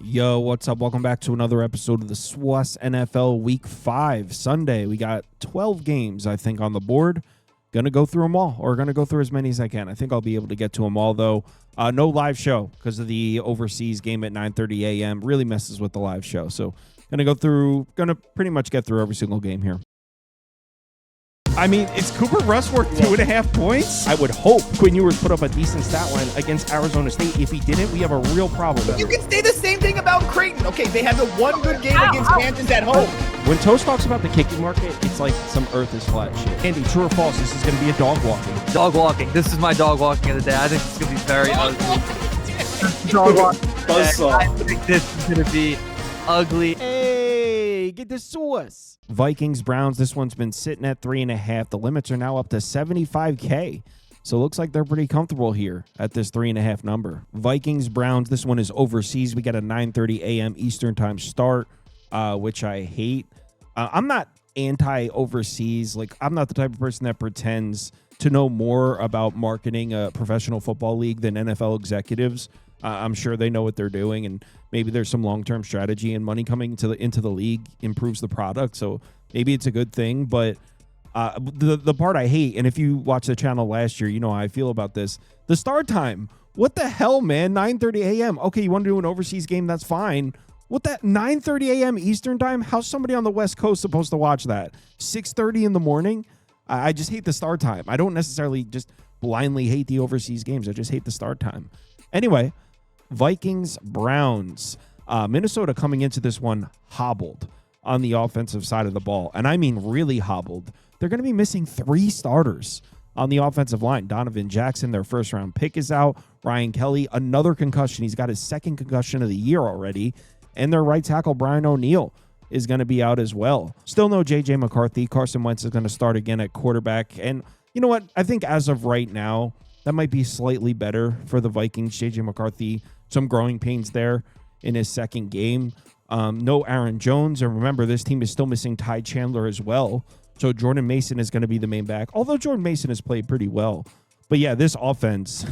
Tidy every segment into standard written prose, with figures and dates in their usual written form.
Yo, what's up? Welcome back to another episode of the SWUS NFL Week 5 Sunday. We got 12 games, I think, on the board. Gonna go through them all, or gonna go through as many as I can. I think I'll be able to get to them all, though. No live show because of the overseas game at 9:30 a.m. Really messes with the live show. So gonna pretty much get through every single game here. I mean, is Cooper Rush worth 2.5 points? I would hope Quinn Ewers put up a decent stat line against Arizona State. If he didn't, we have a real problem. You can say the same thing about Creighton. Okay, they had the one good game against Panthers at home. When Toast talks about the kicking market, it's like some earth is flat shit. Andy, true or false, this is going to be a dog walking. Dog walking. This is my dog walking of the day. I think it's going to be very ugly. Dog walking. I think this is going to be ugly. Hey, get the sauce. Vikings Browns, this one's been sitting at 3.5. The limits are now up to 75K. So it looks like they're pretty comfortable here at this 3.5 number. Vikings Browns, this one is overseas. We got a 9:30 a.m. Eastern time start, which I hate. I'm not anti-overseas. Like, I'm not the type of person that pretends to know more about marketing a professional football league than NFL executives. I'm sure they know what they're doing, and maybe there's some long-term strategy, and money coming into the league improves the product. So maybe it's a good thing, but the part I hate, and if you watched the channel last year, you know how I feel about this, the start time. What the hell, man? 9:30 a.m. Okay, you want to do an overseas game? That's fine. What, that 9:30 a.m. Eastern time? How's somebody on the West Coast supposed to watch that? 6:30 in the morning? I just hate the start time. I don't necessarily just blindly hate the overseas games. I just hate the start time. Anyway, Vikings Browns. Minnesota coming into this one hobbled on the offensive side of the ball. And I mean really hobbled. They're going to be missing 3 starters on the offensive line. Donovan Jackson, their first-round pick, is out. Ryan Kelly, another concussion. He's got his second concussion of the year already. And their right tackle, Brian O'Neill, is going to be out as well. Still no J.J. McCarthy. Carson Wentz is going to start again at quarterback. And you know what? I think as of right now, that might be slightly better for the Vikings. J.J. McCarthy, some growing pains there in his second game. No Aaron Jones. And remember, this team is still missing Ty Chandler as well. So Jordan Mason is going to be the main back, although Jordan Mason has played pretty well. But yeah, this offense,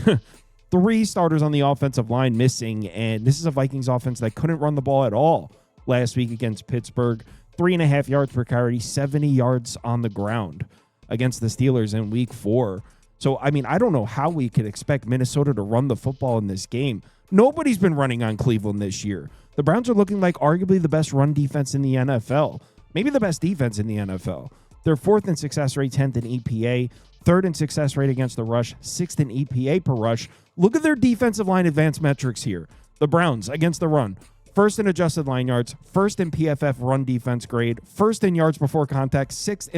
3 starters on the offensive line missing, and this is a Vikings offense that couldn't run the ball at all last week against Pittsburgh. 3.5 yards per carry, 70 yards on the ground against the Steelers in week 4. So, I mean, I don't know how we could expect Minnesota to run the football in this game. Nobody's been running on Cleveland this year. The Browns are looking like arguably the best run defense in the NFL, maybe the best defense in the NFL. They're 4th in success rate, 10th in EPA, 3rd in success rate against the rush, 6th in EPA per rush. Look at their defensive line advanced metrics here. The Browns against the run, 1st in adjusted line yards, 1st in PFF run defense grade, 1st in yards before contact, 6th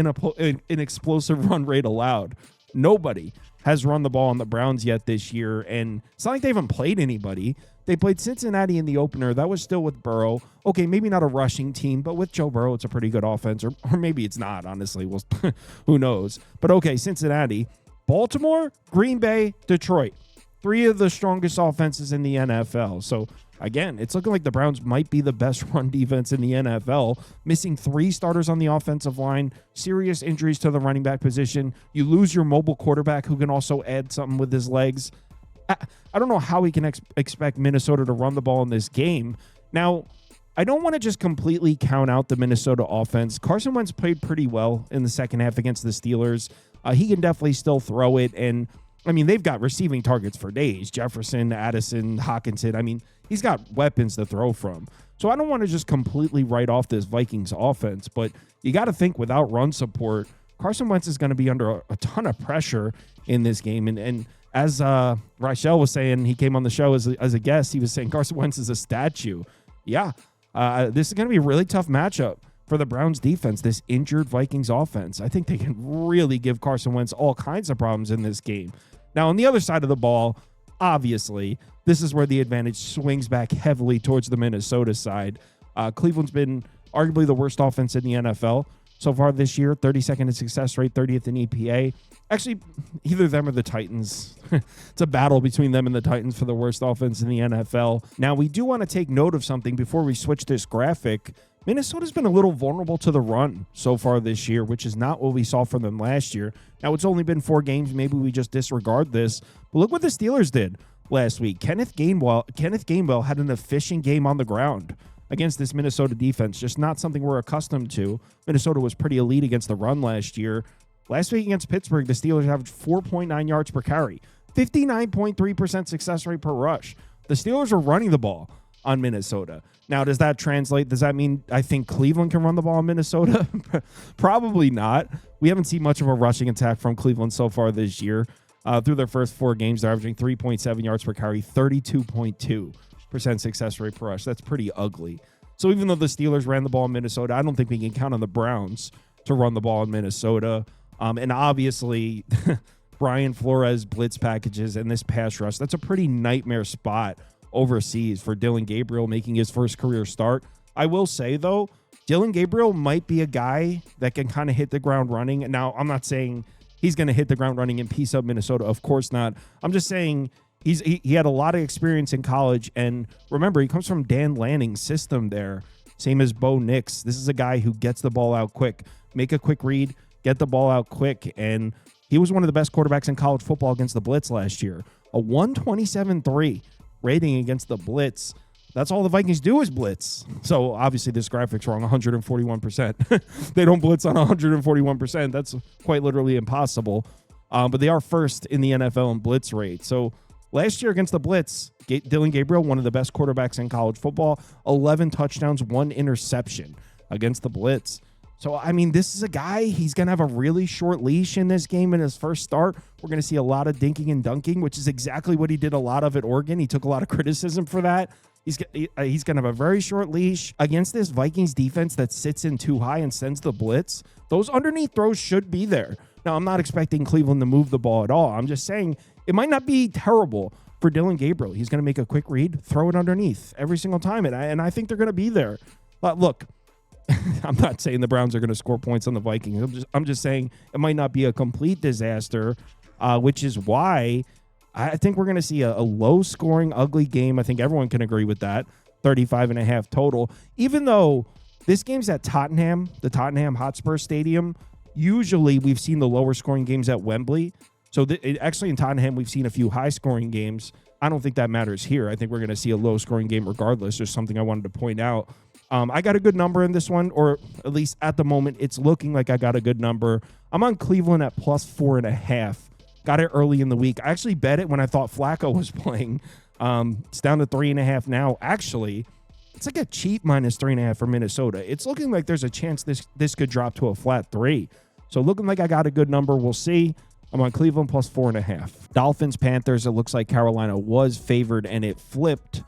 in explosive run rate allowed. Nobody has run the ball on the Browns yet this year, and it's not like they haven't played anybody. They played Cincinnati in the opener. That was still with Burrow. Okay, maybe not a rushing team, but with Joe Burrow, it's a pretty good offense, or maybe it's not, honestly. Well, who knows? But okay, Cincinnati, Baltimore, Green Bay, Detroit. 3 of the strongest offenses in the NFL. So, again, it's looking like the Browns might be the best run defense in the NFL. Missing 3 starters on the offensive line, serious injuries to the running back position. You lose your mobile quarterback who can also add something with his legs. I don't know how we can expect Minnesota to run the ball in this game. Now, I don't want to just completely count out the Minnesota offense. Carson Wentz played pretty well in the second half against the Steelers. He can definitely still throw it. And, I mean, they've got receiving targets for days. Jefferson, Addison, Hockenson. I mean, he's got weapons to throw from. So I don't want to just completely write off this Vikings offense. But you got to think without run support, Carson Wentz is going to be under a ton of pressure in this game. And as Rachel was saying, he came on the show as a guest, he was saying Carson Wentz is a statue. Yeah, this is going to be a really tough matchup for the Browns defense, this injured Vikings offense. I think they can really give Carson Wentz all kinds of problems in this game. Now, on the other side of the ball, obviously, this is where the advantage swings back heavily towards the Minnesota side. Cleveland's been arguably the worst offense in the NFL so far this year, 32nd in success rate, 30th in EPA. Actually, either them or the Titans. It's a battle between them and the Titans for the worst offense in the NFL. Now, we do want to take note of something before we switch this graphic. Minnesota's been a little vulnerable to the run so far this year, which is not what we saw from them last year. Now, it's only been 4 games. Maybe we just disregard this. But look what the Steelers did. last week. Kenneth Gainwell had an efficient game on the ground against this Minnesota defense, just not something we're accustomed to. Minnesota was pretty elite against the run last year. Last week against Pittsburgh, the Steelers averaged 4.9 yards per carry, 59.3% success rate per rush. The Steelers are running the ball on Minnesota. Now, does that translate? Does that mean I think Cleveland can run the ball on Minnesota? Probably not. We haven't seen much of a rushing attack from Cleveland so far this year. Through their first 4 games, they're averaging 3.7 yards per carry, 32.2% success rate per rush. That's pretty ugly. So even though the Steelers ran the ball in Minnesota, I don't think we can count on the Browns to run the ball in Minnesota. And obviously, Brian Flores blitz packages and this pass rush, that's a pretty nightmare spot overseas for Dylan Gabriel making his first career start. I will say, though, Dylan Gabriel might be a guy that can kind of hit the ground running. Now, I'm not saying he's going to hit the ground running and piece up Minnesota. Of course not. I'm just saying he had a lot of experience in college. And remember, he comes from Dan Lanning's system there, same as Bo Nix. This is a guy who gets the ball out quick, make a quick read, get the ball out quick. And he was one of the best quarterbacks in college football against the blitz last year. A 127.3 rating against the blitz. That's all the Vikings do is blitz. So obviously this graphic's wrong, 141%. They don't blitz on 141%. That's quite literally impossible. But they are first in the NFL in blitz rate. So last year against the blitz, Dylan Gabriel, one of the best quarterbacks in college football, 11 touchdowns, 1 interception against the blitz. So, I mean, this is a guy, he's going to have a really short leash in this game in his first start. We're going to see a lot of dinking and dunking, which is exactly what he did a lot of at Oregon. He took a lot of criticism for that. He's going to have a very short leash against this Vikings defense that sits in too high and sends the blitz. Those underneath throws should be there. Now, I'm not expecting Cleveland to move the ball at all. I'm just saying it might not be terrible for Dylan Gabriel. He's going to make a quick read, throw it underneath every single time, and I think they're going to be there. But look, I'm not saying the Browns are going to score points on the Vikings. I'm just saying it might not be a complete disaster, which is why I think we're going to see a low-scoring, ugly game. I think everyone can agree with that. 35.5 total. Even though this game's at Tottenham, the Tottenham Hotspur Stadium, usually we've seen the lower-scoring games at Wembley. So actually in Tottenham, we've seen a few high-scoring games. I don't think that matters here. I think we're going to see a low-scoring game regardless. Just something I wanted to point out. I got a good number in this one, or at least at the moment, it's looking like I got a good number. I'm on Cleveland at plus 4.5. Got it early in the week. I actually bet it when I thought Flacco was playing. It's down to 3.5 now. Actually, it's like a cheap minus 3.5 for Minnesota. It's looking like there's a chance this could drop to a flat 3. So looking like I got a good number. We'll see. I'm on Cleveland plus 4.5. Dolphins Panthers. It looks like Carolina was favored and it flipped.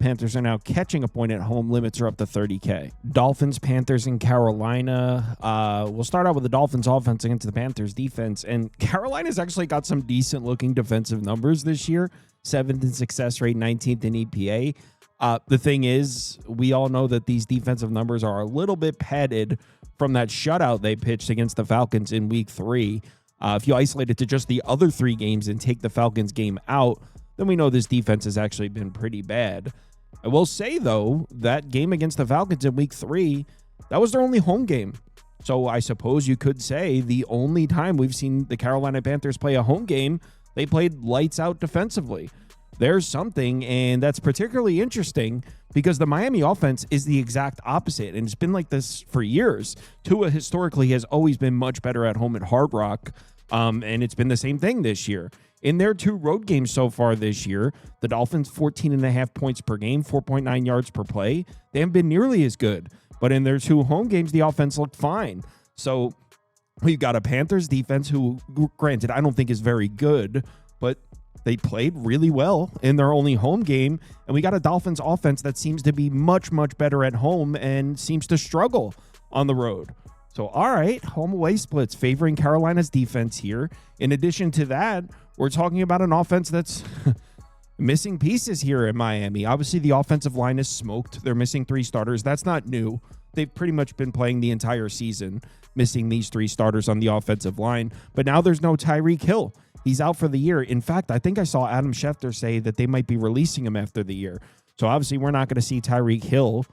Panthers are now catching a point at home. Limits are up to 30K. Dolphins, Panthers, and Carolina. We'll start out with the Dolphins offense against the Panthers defense. And Carolina's actually got some decent-looking defensive numbers this year. 7th in success rate, 19th in EPA. The thing is, we all know that these defensive numbers are a little bit padded from that shutout they pitched against the Falcons in Week 3. If you isolate it to just the other 3 games and take the Falcons game out, then we know this defense has actually been pretty bad. I will say, though, that game against the Falcons in Week 3, that was their only home game. So I suppose you could say the only time we've seen the Carolina Panthers play a home game, they played lights out defensively. There's something, and that's particularly interesting because the Miami offense is the exact opposite, and it's been like this for years. Tua historically has always been much better at home at Hard Rock, and it's been the same thing this year. In their 2 road games so far this year, the Dolphins 14.5 points per game, 4.9 yards per play. They haven't been nearly as good. But in their 2 home games, the offense looked fine. So we've got a Panthers defense who, granted, I don't think is very good, but they played really well in their only home game. And we got a Dolphins offense that seems to be much, much better at home and seems to struggle on the road. So, all right, home-away splits favoring Carolina's defense here. In addition to that, we're talking about an offense that's missing pieces here in Miami. Obviously, the offensive line is smoked. They're missing 3 starters. That's not new. They've pretty much been playing the entire season, missing these 3 starters on the offensive line. But now there's no Tyreek Hill. He's out for the year. In fact, I think I saw Adam Schefter say that they might be releasing him after the year. So, obviously, we're not going to see Tyreek Hill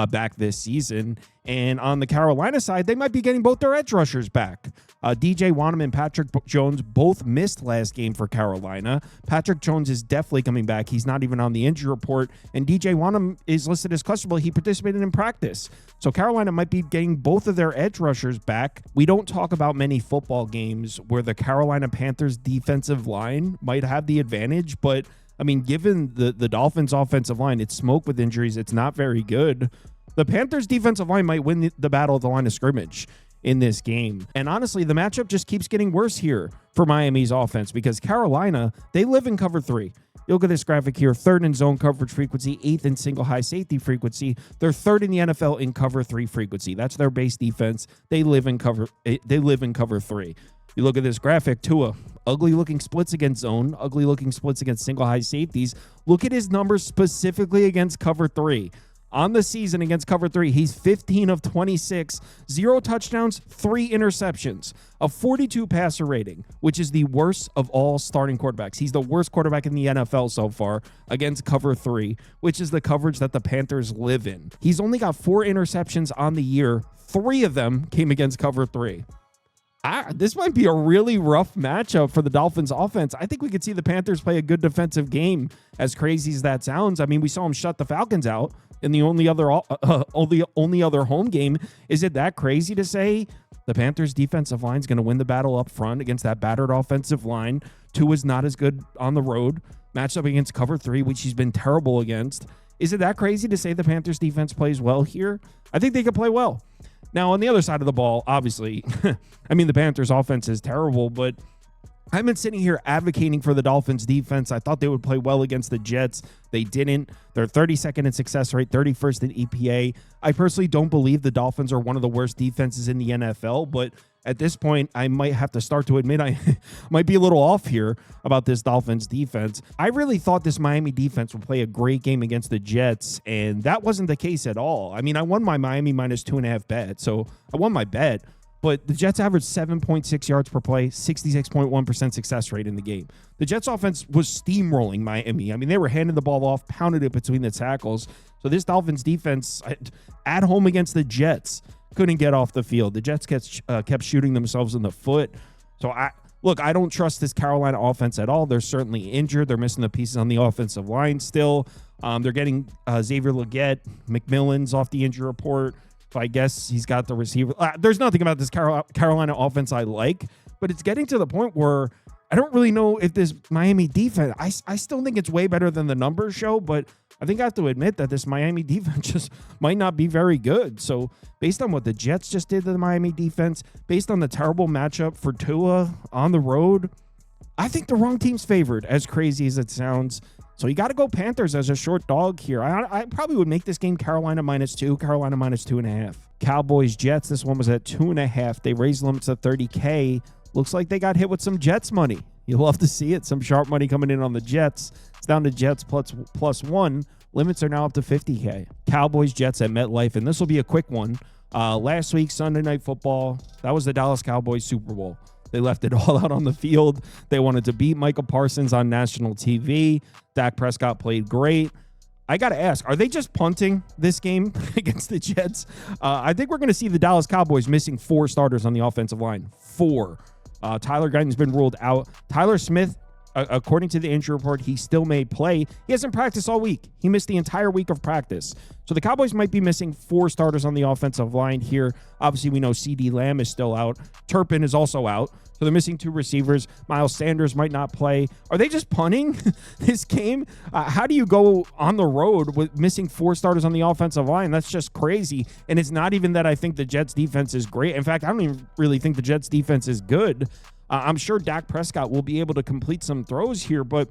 back this season. And on the Carolina side, they might be getting both their edge rushers back. DJ Wonnum and Patrick Jones both missed last game for Carolina. Patrick Jones is definitely coming back. He's not even on the injury report. And DJ Wonnum is listed as questionable. He participated in practice. So Carolina might be getting both of their edge rushers back. We don't talk about many football games where the Carolina Panthers defensive line might have the advantage, but I mean, given the Dolphins offensive line, it's smoke with injuries. It's not very good. The Panthers defensive line might win the battle of the line of scrimmage in this game. And honestly, the matchup just keeps getting worse here for Miami's offense because Carolina, they live in cover 3. You look at this graphic here, 3rd in zone coverage frequency, 8th in single high safety frequency. They're 3rd in the NFL in cover 3 frequency. That's their base defense. They live in cover 3. You look at this graphic, Tua, ugly looking splits against zone, ugly looking splits against single high safeties. Look at his numbers specifically against cover 3. On the season against cover 3, he's 15 of 26, 0 touchdowns, 3 interceptions, a 42 passer rating, which is the worst of all starting quarterbacks. He's the worst quarterback in the NFL so far against cover 3, which is the coverage that the Panthers live in. He's only got 4 interceptions on the year. 3 of them came against cover 3. This might be a really rough matchup for the Dolphins offense. I think we could see the Panthers play a good defensive game, as crazy as that sounds. I mean, we saw them shut the Falcons out in the only other home game. Is it that crazy to say the Panthers defensive line is going to win the battle up front against that battered offensive line? Tua's not as good on the road, matched up against cover 3, which he's been terrible against. Is it that crazy to say the Panthers defense plays well here? I think they could play well. Now, on the other side of the ball, obviously, I mean, the Panthers offense is terrible, but I've been sitting here advocating for the Dolphins defense. I thought they would play well against the Jets. They didn't. They're 32nd in success rate, 31st in EPA. I personally don't believe the Dolphins are one of the worst defenses in the NFL, but at this point, I might have to start to admit I might be a little off here about this Dolphins defense. I really thought this Miami defense would play a great game against the Jets, and that wasn't the case at all. I mean, I won my Miami minus 2.5 bet, so I won my bet, but the Jets averaged 7.6 yards per play, 66.1% success rate in the game. The Jets offense was steamrolling Miami. I mean, they were handing the ball off, pounded it between the tackles. So this Dolphins defense at home against the Jets couldn't get off the field. The Jets kept shooting themselves in the foot. So I don't trust this Carolina offense at all. They're certainly injured. They're missing the pieces on the offensive line still. They're getting Xavier Legette, McMillan's off the injury report. So I guess he's got the receiver. There's nothing about this Carolina offense I like, but it's getting to the point where I don't really know if this Miami defense, I still think it's way better than the numbers show, but I think I have to admit that this Miami defense just might not be very good. So based on what the Jets just did to the Miami defense, based on the terrible matchup for Tua on the road, I think the wrong team's favored, as crazy as it sounds. So you got to go Panthers as a short dog here. I probably would make this game Carolina -2, Carolina -2.5. Cowboys Jets, this one was at 2.5. They raised limits to 30K. Looks like they got hit with some Jets money. You'll love to see it. Some sharp money coming in on the Jets. It's down to Jets plus 1. Limits are now up to 50K. Cowboys Jets at MetLife, and this will be a quick one. Last week, Sunday Night Football, that was the Dallas Cowboys Super Bowl. They left it all out on the field. They wanted to beat Micah Parsons on national TV. Dak Prescott played great. I got to ask, are they just punting this game against the Jets? I think we're going to see the Dallas Cowboys missing 4 starters on the offensive line. 4. Tyler Guyton's been ruled out. Tyler Smith, according to the injury report, he still may play. He hasn't practiced all week. He missed the entire week of practice. So the Cowboys might be missing 4 starters on the offensive line here. Obviously, we know CD Lamb is still out. Turpin is also out. So they're missing 2 receivers. Miles Sanders might not play. Are they just punting this game? How do you go on the road with missing 4 starters on the offensive line? That's just crazy. And it's not even that I think the Jets defense is great. In fact, I don't even really think the Jets defense is good. I'm sure Dak Prescott will be able to complete some throws here, but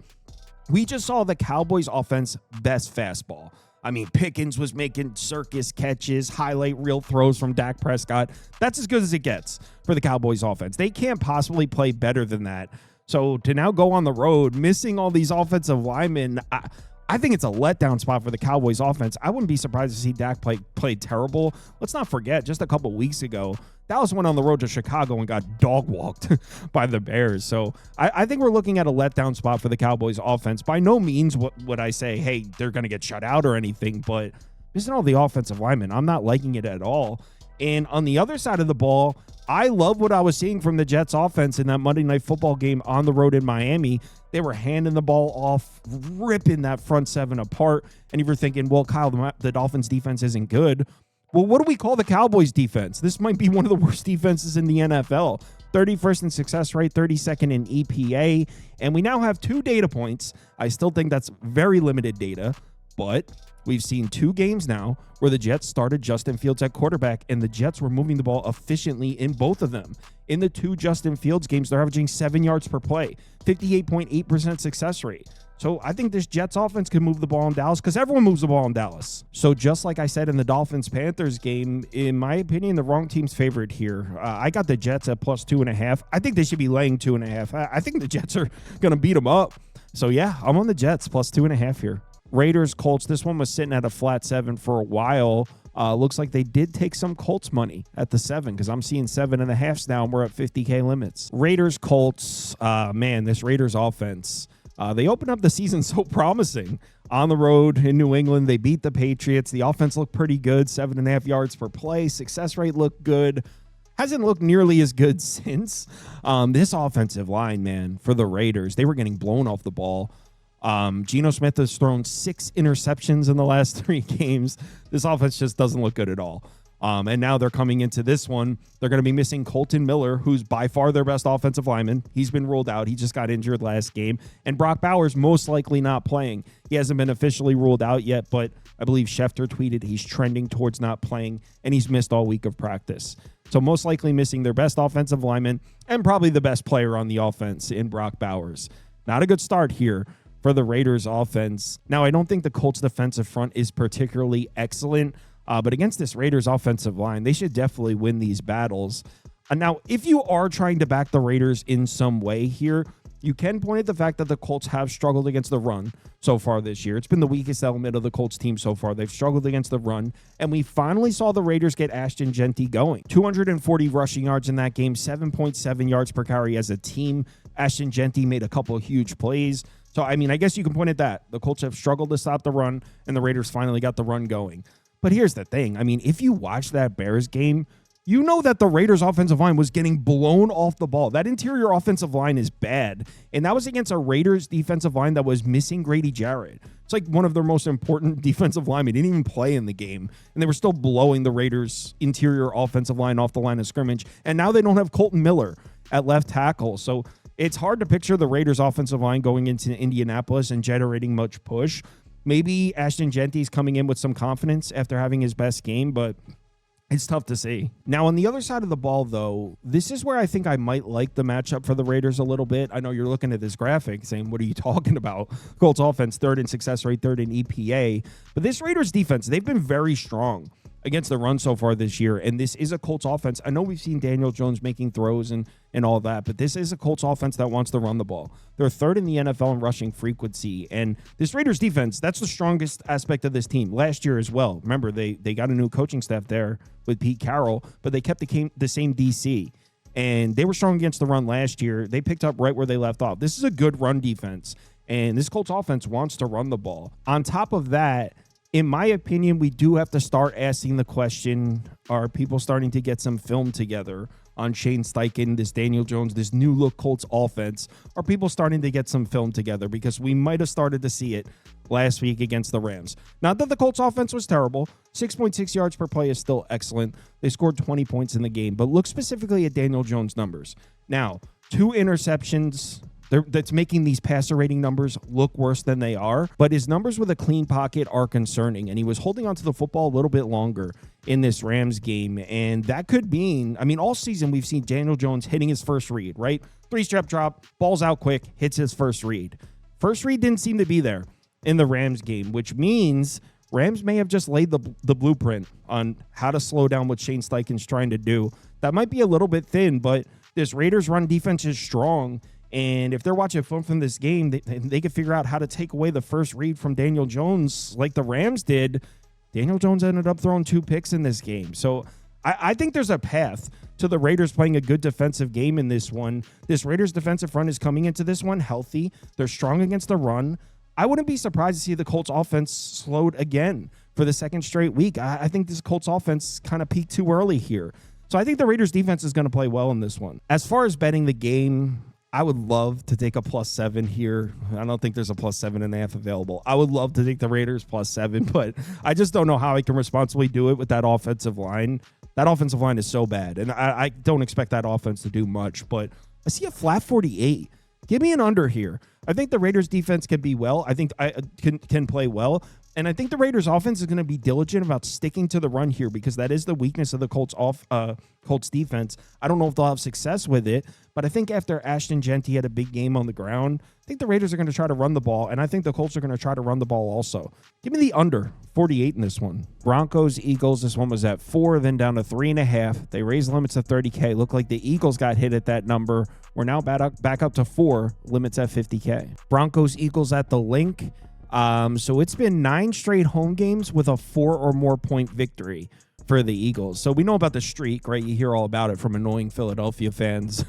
we just saw the Cowboys offense best fastball. I mean, Pickens was making circus catches, highlight reel throws from Dak Prescott. That's as good as it gets for the Cowboys offense. They can't possibly play better than that. So to now go on the road, missing all these offensive linemen, I think it's a letdown spot for the Cowboys offense. I wouldn't be surprised to see Dak play terrible. Let's not forget, just a couple weeks ago, Dallas went on the road to Chicago and got dog-walked by the Bears. So I think we're looking at a letdown spot for the Cowboys offense. By no means would I say, hey, they're going to get shut out or anything, but missing all the offensive linemen. I'm not liking it at all. And on the other side of the ball, I love what I was seeing from the Jets offense in that Monday Night Football game on the road in Miami. They were handing the ball off, ripping that front seven apart. And if you're thinking, well, Kyle, the Dolphins defense isn't good. Well, what do we call the Cowboys defense? This might be one of the worst defenses in the NFL. 31st in success rate, 32nd in EPA. And we now have 2 data points. I still think that's very limited data, but we've seen 2 games now where the Jets started Justin Fields at quarterback, and the Jets were moving the ball efficiently in both of them. In the 2 Justin Fields games, they're averaging 7 yards per play, 58.8% success rate. So I think this Jets offense can move the ball in Dallas because everyone moves the ball in Dallas. So just like I said in the Dolphins Panthers game, in my opinion, the wrong team's favorite here. I got the Jets at plus 2.5. I think they should be laying 2.5. I think the Jets are going to beat them up. So yeah, I'm on the Jets plus 2.5 here. Raiders, Colts. This one was sitting at a flat 7 for a while. Looks like they did take some Colts money at the 7 because I'm seeing 7.5s now and we're at 50K limits. Raiders, Colts. Man, this Raiders offense. They opened up the season so promising. On the road in New England, they beat the Patriots. The offense looked pretty good, 7.5 yards per play. Success rate looked good. Hasn't looked nearly as good since. This offensive line, man, for the Raiders, they were getting blown off the ball. Geno Smith has thrown 6 interceptions in the last 3 games. This offense just doesn't look good at all. And now they're coming into this one. They're going to be missing Colton Miller, who's by far their best offensive lineman. He's been ruled out. He just got injured last game. And Brock Bowers most likely not playing. He hasn't been officially ruled out yet, but I believe Schefter tweeted he's trending towards not playing, and he's missed all week of practice. So most likely missing their best offensive lineman and probably the best player on the offense in Brock Bowers. Not a good start here for the Raiders offense. Now, I don't think the Colts defensive front is particularly excellent. But against this Raiders offensive line, they should definitely win these battles. Now, if you are trying to back the Raiders in some way here, you can point at the fact that the Colts have struggled against the run so far this year. It's been the weakest element of the Colts team so far. They've struggled against the run, and we finally saw the Raiders get Ashton Genty going. 240 rushing yards in that game, 7.7 yards per carry as a team. Ashton Genty made a couple of huge plays. So, I mean, I guess you can point at that. The Colts have struggled to stop the run, and the Raiders finally got the run going. But here's the thing. I mean, if you watch that Bears game, you know that the Raiders offensive line was getting blown off the ball. That interior offensive line is bad. And that was against a Raiders defensive line that was missing Grady Jarrett. It's like one of their most important defensive linemen. He didn't even play in the game. And they were still blowing the Raiders interior offensive line off the line of scrimmage. And now they don't have Colton Miller at left tackle. So it's hard to picture the Raiders offensive line going into Indianapolis and generating much push. Maybe Ashton Genty's coming in with some confidence after having his best game, but it's tough to see. Now, on the other side of the ball, though, this is where I think I might like the matchup for the Raiders a little bit. I know you're looking at this graphic saying, what are you talking about? Colts offense, 3rd in success rate, 3rd in EPA. But this Raiders defense, they've been very strong against the run so far this year, and this is a Colts offense. I know we've seen Daniel Jones making throws and all that, but this is a Colts offense that wants to run the ball. They're 3rd in the NFL in rushing frequency, and this Raiders defense, that's the strongest aspect of this team. Last year as well. Remember, they got a new coaching staff there with Pete Carroll, but they kept the same DC, and they were strong against the run last year. They picked up right where they left off. This is a good run defense, and this Colts offense wants to run the ball. On top of that, in my opinion, we do have to start asking the question, are people starting to get some film together on Shane Steichen, this Daniel Jones, this new look Colts offense? Are people starting to get some film together? Because we might have started to see it last week against the Rams. Not that the Colts offense was terrible. 6.6 yards per play is still excellent. They scored 20 points in the game. But look specifically at Daniel Jones' numbers. Now, 2 interceptions. That's making these passer rating numbers look worse than they are. But his numbers with a clean pocket are concerning. And he was holding onto the football a little bit longer in this Rams game. And that could mean, I mean, all season we've seen Daniel Jones hitting his first read, right? 3-step drop, balls out quick, hits his first read. First read didn't seem to be there in the Rams game, which means Rams may have just laid the blueprint on how to slow down what Shane Steichen's trying to do. That might be a little bit thin, but this Raiders run defense is strong. And if they're watching film from this game, they could figure out how to take away the first read from Daniel Jones like the Rams did. Daniel Jones ended up throwing 2 picks in this game. So I think there's a path to the Raiders playing a good defensive game in this one. This Raiders defensive front is coming into this one healthy. They're strong against the run. I wouldn't be surprised to see the Colts offense slowed again for the second straight week. I think this Colts offense kind of peaked too early here. So I think the Raiders defense is going to play well in this one. As far as betting the game, I would love to take a +7 here. I don't think there's a +7.5 available. I would love to take the Raiders +7, but I just don't know how I can responsibly do it with that offensive line. That offensive line is so bad, and I don't expect that offense to do much, but I see a flat 48. Give me an under here. I think the Raiders defense can be well. I think I can play well. And I think the Raiders offense is going to be diligent about sticking to the run here because that is the weakness of the Colts defense. I don't know if they'll have success with it, but I think after Ashton Genty had a big game on the ground, I think the Raiders are going to try to run the ball, and I think the Colts are going to try to run the ball also. Give me the under 48 in this one. Broncos Eagles, this one was at 4, then down to 3.5. They raised limits to 30K. Looked like the Eagles got hit at that number. We're now back up to 4, limits at 50K. Broncos Eagles at the link. So it's been 9 straight home games with a 4 or more point victory for the Eagles. So we know about the streak, right? You hear all about it from annoying Philadelphia fans.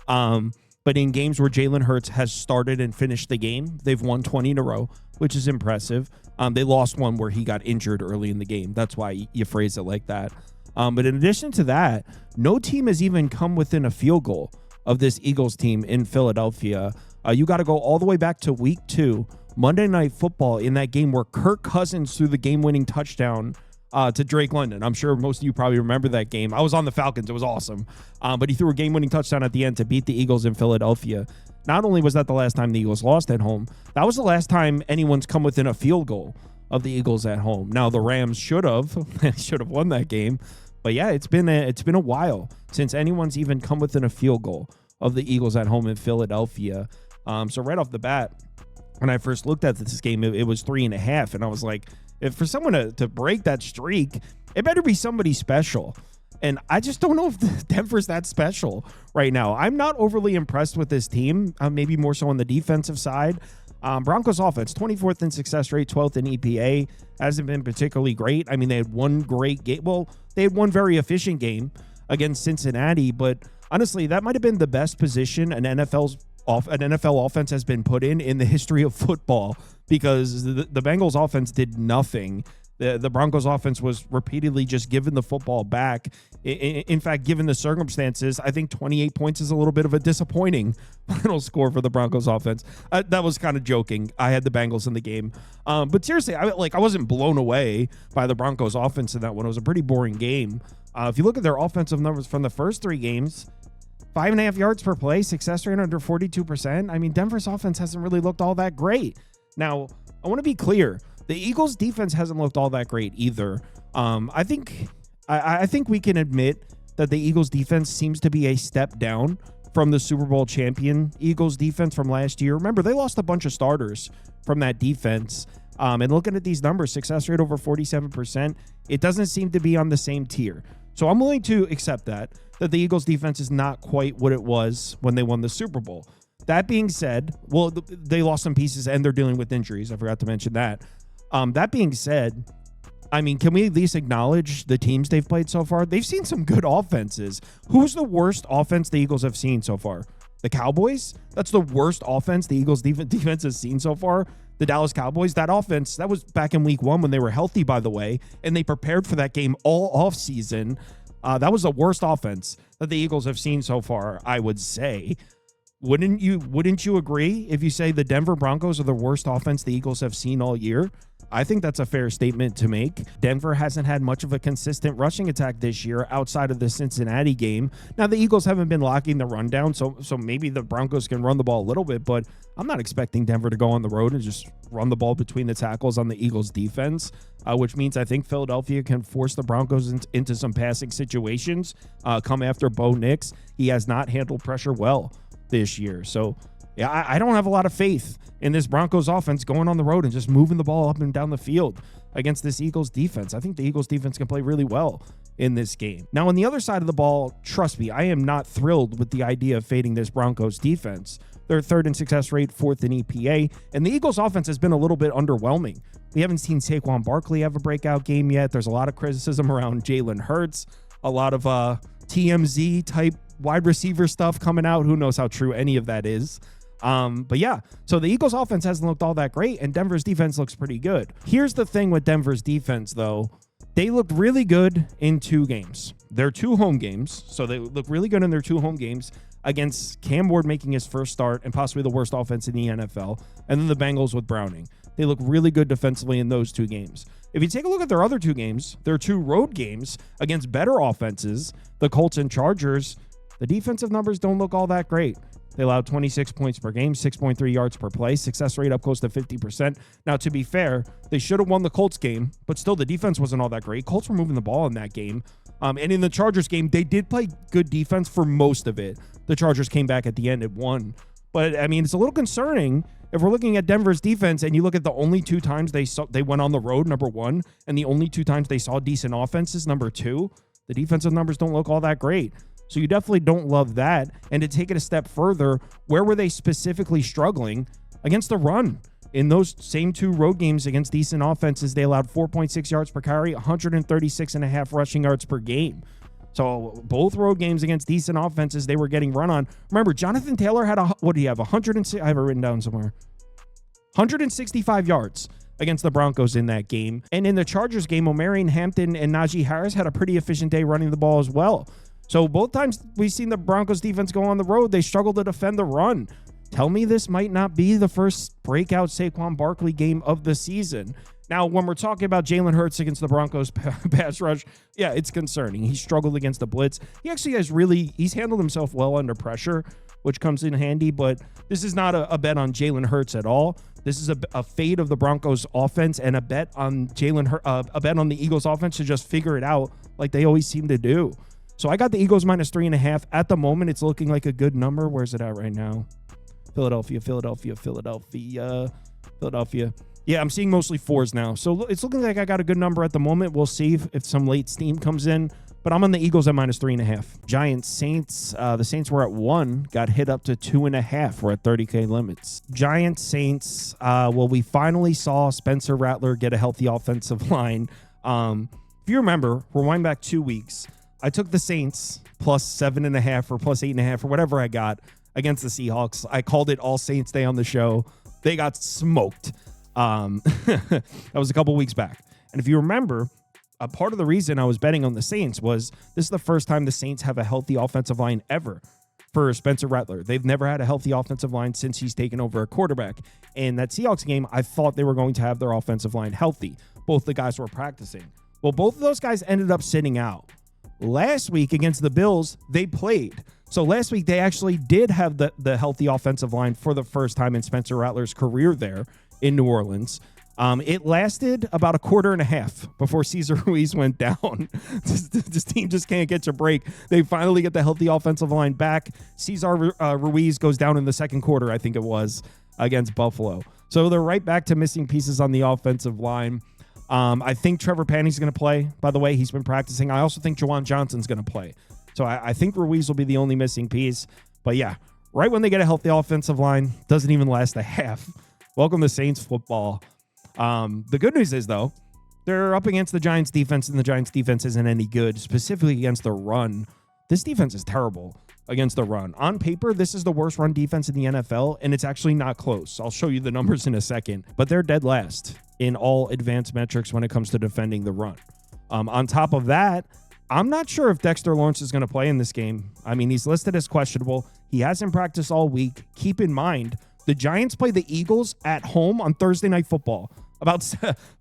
But in games where Jalen Hurts has started and finished the game, they've won 20 in a row, which is impressive. They lost one where he got injured early in the game. That's why you phrase it like that. But in addition to that, no team has even come within a field goal of this Eagles team in Philadelphia. You got to go all the way back to week 2. Monday Night Football in that game where Kirk Cousins threw the game-winning touchdown to Drake London. I'm sure most of you probably remember that game. I was on the Falcons. It was awesome. But he threw a game-winning touchdown at the end to beat the Eagles in Philadelphia. Not only was that the last time the Eagles lost at home, that was the last time anyone's come within a field goal of the Eagles at home. Now, the Rams should have won that game. But yeah, it's been a while since anyone's even come within a field goal of the Eagles at home in Philadelphia. So right off the bat, when I first looked at this game, it was 3.5, and I was like, if for someone to break that streak, it better be somebody special. And I just don't know if Denver's that special right now. I'm not overly impressed with this team, maybe more so on the defensive side. Broncos offense, 24th in success rate, 12th in EPA, hasn't been particularly great. I mean, they had one great game. Well, they had one very efficient game against Cincinnati, but honestly, that might have been the best position an NFL offense has been put in the history of football because the Bengals offense did nothing. The Broncos offense was repeatedly just given the football back. In fact, given the circumstances, I think 28 points is a little bit of a disappointing final score for the Broncos offense. That was kind of joking. I had the Bengals in the game. But seriously, I wasn't blown away by the Broncos offense in that one. It was a pretty boring game. If you look at their offensive numbers from the first 3 games, 5.5 yards per play, success rate under 42%. I mean, Denver's offense hasn't really looked all that great. Now, I want to be clear. The Eagles' defense hasn't looked all that great either. I think we can admit that the Eagles' defense seems to be a step down from the Super Bowl champion Eagles defense from last year. Remember, they lost a bunch of starters from that defense. And looking at these numbers, success rate over 47%, it doesn't seem to be on the same tier. So I'm willing to accept that the Eagles defense is not quite what it was when they won the Super Bowl. That being said, well, they lost some pieces and they're dealing with injuries. I forgot to mention that. That being said, I mean, can we at least acknowledge the teams they've played so far? They've seen some good offenses. Who's the worst offense the Eagles have seen so far? The Cowboys? That's the worst offense the Eagles defense has seen so far. The Dallas Cowboys, that offense, that was back in week 1 when they were healthy, by the way, and they prepared for that game all off season. That was the worst offense that the Eagles have seen so far, I would say. Wouldn't you agree if you say the Denver Broncos are the worst offense the Eagles have seen all year? I think that's a fair statement to make. Denver hasn't had much of a consistent rushing attack this year outside of the Cincinnati game. Now, the Eagles haven't been locking the run down, so maybe the Broncos can run the ball a little bit, but I'm not expecting Denver to go on the road and just run the ball between the tackles on the Eagles defense, which means I think Philadelphia can force the Broncos into some passing situations, come after Bo Nix. He has not handled pressure well this year. So, yeah, I don't have a lot of faith in this Broncos offense going on the road and just moving the ball up and down the field against this Eagles defense. I think the Eagles defense can play really well in this game. Now, on the other side of the ball, trust me, I am not thrilled with the idea of fading this Broncos defense. They're 3rd in success rate, 4th in EPA, and the Eagles offense has been a little bit underwhelming. We haven't seen Saquon Barkley have a breakout game yet. There's a lot of criticism around Jalen Hurts, a lot of TMZ type wide receiver stuff coming out. Who knows how true any of that is. But yeah, so the Eagles offense hasn't looked all that great, and Denver's defense looks pretty good. Here's the thing with Denver's defense, though. They looked really good in 2 games. They're 2 home games, so they look really good in their 2 home games against Cam Ward making his first start and possibly the worst offense in the NFL, and then the Bengals with Browning. They look really good defensively in those 2 games. If you take a look at their other 2 games, their 2 road games against better offenses, the Colts and Chargers, the defensive numbers don't look all that great. They allowed 26 points per game, 6.3 yards per play, success rate up close to 50%. Now, to be fair, they should have won the Colts game, but still the defense wasn't all that great. Colts were moving the ball in that game. And in the Chargers game, they did play good defense for most of it. The Chargers came back at the end and won. But, I mean, it's a little concerning if we're looking at Denver's defense and you look at the only 2 times they went on the road, number 1, and the only 2 times they saw decent offenses, number 2, the defensive numbers don't look all that great. So you definitely don't love that. And to take it a step further, where were they specifically struggling? Against the run. In those same 2 road games against decent offenses, they allowed 4.6 yards per carry, 136.5 rushing yards per game. So both road games against decent offenses, they were getting run on. Remember, Jonathan Taylor had what do you have? 106. I have it written down somewhere. 165 yards against the Broncos in that game. And in the Chargers game, Omarion Hampton and Najee Harris had a pretty efficient day running the ball as well. So both times we've seen the Broncos defense go on the road, they struggle to defend the run. Tell me this might not be the first breakout Saquon Barkley game of the season. Now, when we're talking about Jalen Hurts against the Broncos pass rush, yeah, it's concerning. He struggled against the blitz. He actually he's handled himself well under pressure, which comes in handy, but this is not a bet on Jalen Hurts at all. This is a fade of the Broncos offense and a bet on a bet on the Eagles offense to just figure it out like they always seem to do. So I got the Eagles minus 3.5. At the moment, it's looking like a good number. Where's it at right now? Philadelphia. Yeah, I'm seeing mostly 4s now. So it's looking like I got a good number at the moment. We'll see if some late steam comes in. But I'm on the Eagles at minus 3.5. Giants Saints. The Saints were at 1. Got hit up to 2.5. We're at 30K limits. Giants Saints. Well, we finally saw Spencer Rattler get a healthy offensive line. If you remember, rewind back 2 weeks. I took the Saints plus 7.5 or plus 8.5 or whatever I got against the Seahawks. I called it All Saints Day on the show. They got smoked. That was a couple weeks back. And if you remember, a part of the reason I was betting on the Saints was this is the first time the Saints have a healthy offensive line ever for Spencer Rattler. They've never had a healthy offensive line since he's taken over a quarterback. In that Seahawks game, I thought they were going to have their offensive line healthy. Both the guys were practicing. Well, both of those guys ended up sitting out. Last week against the Bills, they played. So last week, they actually did have the healthy offensive line for the first time in Spencer Rattler's career there in New Orleans. It lasted about a quarter and a half before Cesar Ruiz went down. This team just can't get a break. They finally get the healthy offensive line back. Cesar Ruiz goes down in the second quarter, I think it was, against Buffalo. So they're right back to missing pieces on the offensive line. I think Trevor Panney's going to play, by the way. He's been practicing. I also think Jawan Johnson's going to play. So I think Ruiz will be the only missing piece. But yeah, right when they get a healthy offensive line, doesn't even last a half. Welcome to Saints football. The good news is, though, they're up against the Giants defense, and the Giants defense isn't any good, specifically against the run. This defense is terrible against the run. On paper, this is the worst run defense in the NFL, and it's actually not close. I'll show you the numbers in a second, but they're dead last in all advanced metrics when it comes to defending the run. On top of that, I'm not sure if Dexter Lawrence is going to play in this game. I mean, he's listed as questionable. He hasn't practiced all week. Keep in mind, the Giants play the Eagles at home on Thursday Night Football, about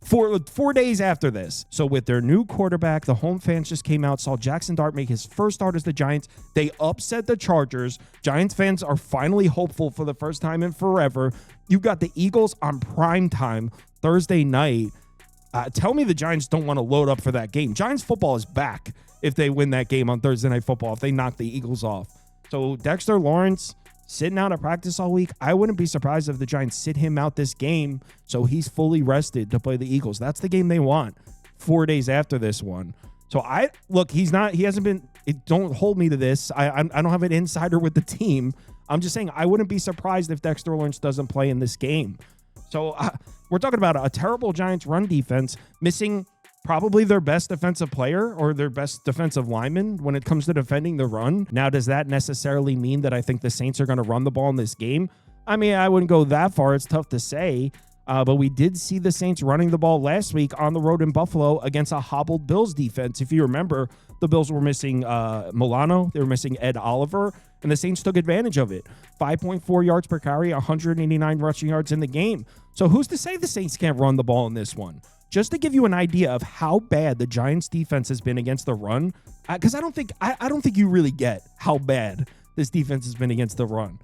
4 days after this. So with their new quarterback, the home fans just came out, saw Jackson Dart make his first start as the Giants. They upset the Chargers. Giants fans are finally hopeful for the first time in forever. You've got the Eagles on prime time Thursday night. Tell me the Giants don't want to load up for that game. Giants football is back if they win that game on Thursday Night Football, if they knock the Eagles off. So Dexter Lawrence sitting out of practice all week. I wouldn't be surprised if the Giants sit him out this game so he's fully rested to play the Eagles. That's the game they want 4 days after this one. So he hasn't been, don't hold me to this. I don't have an insider with the team. I'm just saying I wouldn't be surprised if Dexter Lawrence doesn't play in this game. So we're talking about a terrible Giants run defense, missing probably their best defensive player or their best defensive lineman when it comes to defending the run. Now, does that necessarily mean that I think the Saints are going to run the ball in this game? I mean, I wouldn't go that far. It's tough to say. But we did see the Saints running the ball last week on the road in Buffalo against a hobbled Bills defense. If you remember, the Bills were missing Milano. They were missing Ed Oliver, and the Saints took advantage of it. 5.4 yards per carry, 189 rushing yards in the game. So who's to say the Saints can't run the ball in this one? Just to give you an idea of how bad the Giants defense has been against the run, because I don't think you really get how bad this defense has been against the run.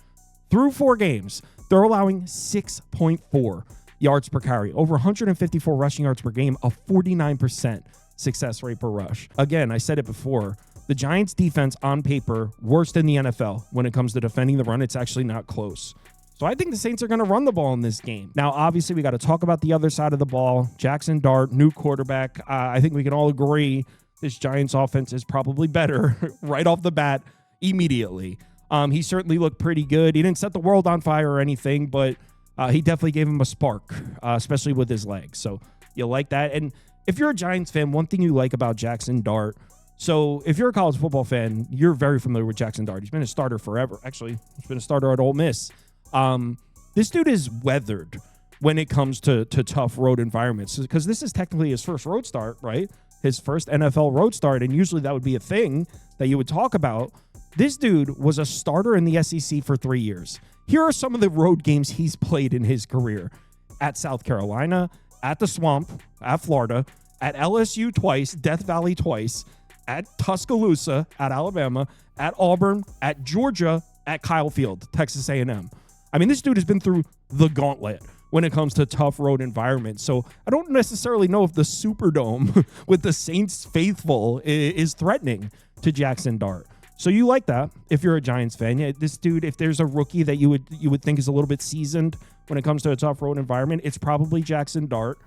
Through 4 games, they're allowing 6.4 yards per carry, over 154 rushing yards per game, a 49% success rate per rush. Again, I said it before, the Giants defense on paper, worst in the NFL when it comes to defending the run. It's actually not close. So I think the Saints are going to run the ball in this game. Now, obviously, we got to talk about the other side of the ball. Jackson Dart, new quarterback. I think we can all agree this Giants offense is probably better right off the bat immediately. He certainly looked pretty good. He didn't set the world on fire or anything, but he definitely gave him a spark, especially with his legs. So you like that. And if you're a Giants fan, one thing you like about Jackson Dart, so if you're a college football fan, you're very familiar with Jackson Dart. He's been a starter forever. Actually, he's been a starter at Ole Miss. This dude is weathered when it comes to tough road environments, because this is technically his first road start, right? His first NFL road start, and usually that would be a thing that you would talk about. This dude was a starter in the SEC for 3 years. Here are some of the road games he's played in his career. At South Carolina, at the Swamp, at Florida, at LSU twice, Death Valley twice, at Tuscaloosa, at Alabama, at Auburn, at Georgia, at Kyle Field, Texas A&M. I mean, this dude has been through the gauntlet when it comes to tough road environments. So I don't necessarily know if the Superdome with the Saints faithful is threatening to Jackson Dart. So you like that if you're a Giants fan. Yeah, this dude, if there's a rookie that you would think is a little bit seasoned when it comes to a tough road environment, it's probably Jackson Dart.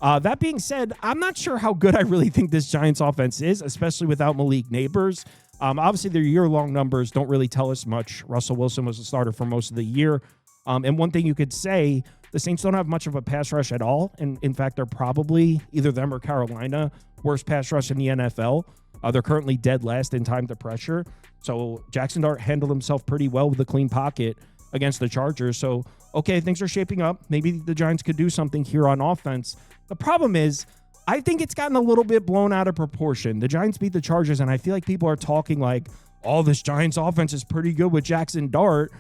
That being said, I'm not sure how good I really think this Giants offense is, especially without Malik Neighbors. Obviously, their year-long numbers don't really tell us much. Russell Wilson was a starter for most of the year. And one thing you could say, the Saints don't have much of a pass rush at all. And in fact, they're probably either them or Carolina worst pass rush in the NFL. They're currently dead last in time to pressure. So Jackson Dart handled himself pretty well with a clean pocket against the Chargers. So, okay, things are shaping up. Maybe the Giants could do something here on offense. The problem is, I think it's gotten a little bit blown out of proportion. The Giants beat the Chargers, and I feel like people are talking like, oh, this Giants offense is pretty good with Jackson Dart.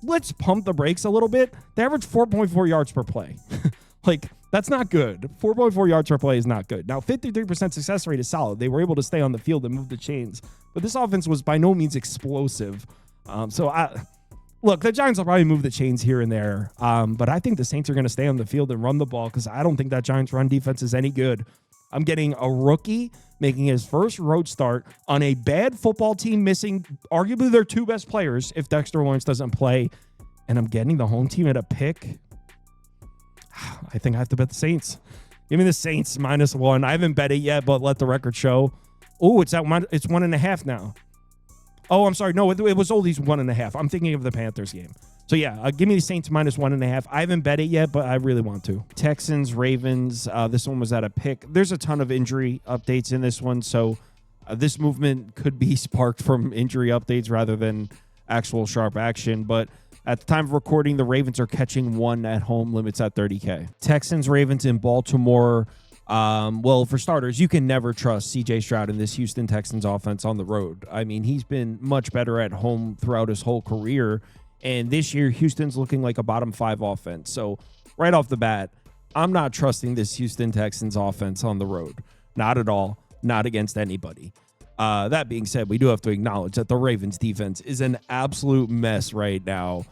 Let's pump the brakes a little bit. They average 4.4 yards per play. Like, that's not good. 4.4 yards per play is not good. Now, 53% success rate is solid. They were able to stay on the field and move the chains. But this offense was by no means explosive. Look, the Giants will probably move the chains here and there. But I think the Saints are going to stay on the field and run the ball because I don't think that Giants run defense is any good. I'm getting a rookie making his first road start on a bad football team missing arguably their 2 best players if Dexter Lawrence doesn't play. And I'm getting the home team at a pick. I think I have to bet the Saints. Give me the Saints -1. I haven't bet it yet, but let the record show. Oh, it's 1.5 now. Oh, I'm sorry. No, it was only 1.5. I'm thinking of the Panthers game. So, yeah, give me the Saints -1.5. I haven't bet it yet, but I really want to. Texans, Ravens. This one was at a pick. There's a ton of injury updates in this one, so this movement could be sparked from injury updates rather than actual sharp action. But at the time of recording, the Ravens are catching 1 at home, limits at 30K. Texans, Ravens in Baltimore. Well, for starters, you can never trust C.J. Stroud in this Houston Texans offense on the road. I mean, he's been much better at home throughout his whole career. And this year, Houston's looking like a bottom 5 offense. So right off the bat, I'm not trusting this Houston Texans offense on the road. Not at all. Not against anybody. That being said, we do have to acknowledge that the Ravens defense is an absolute mess right now.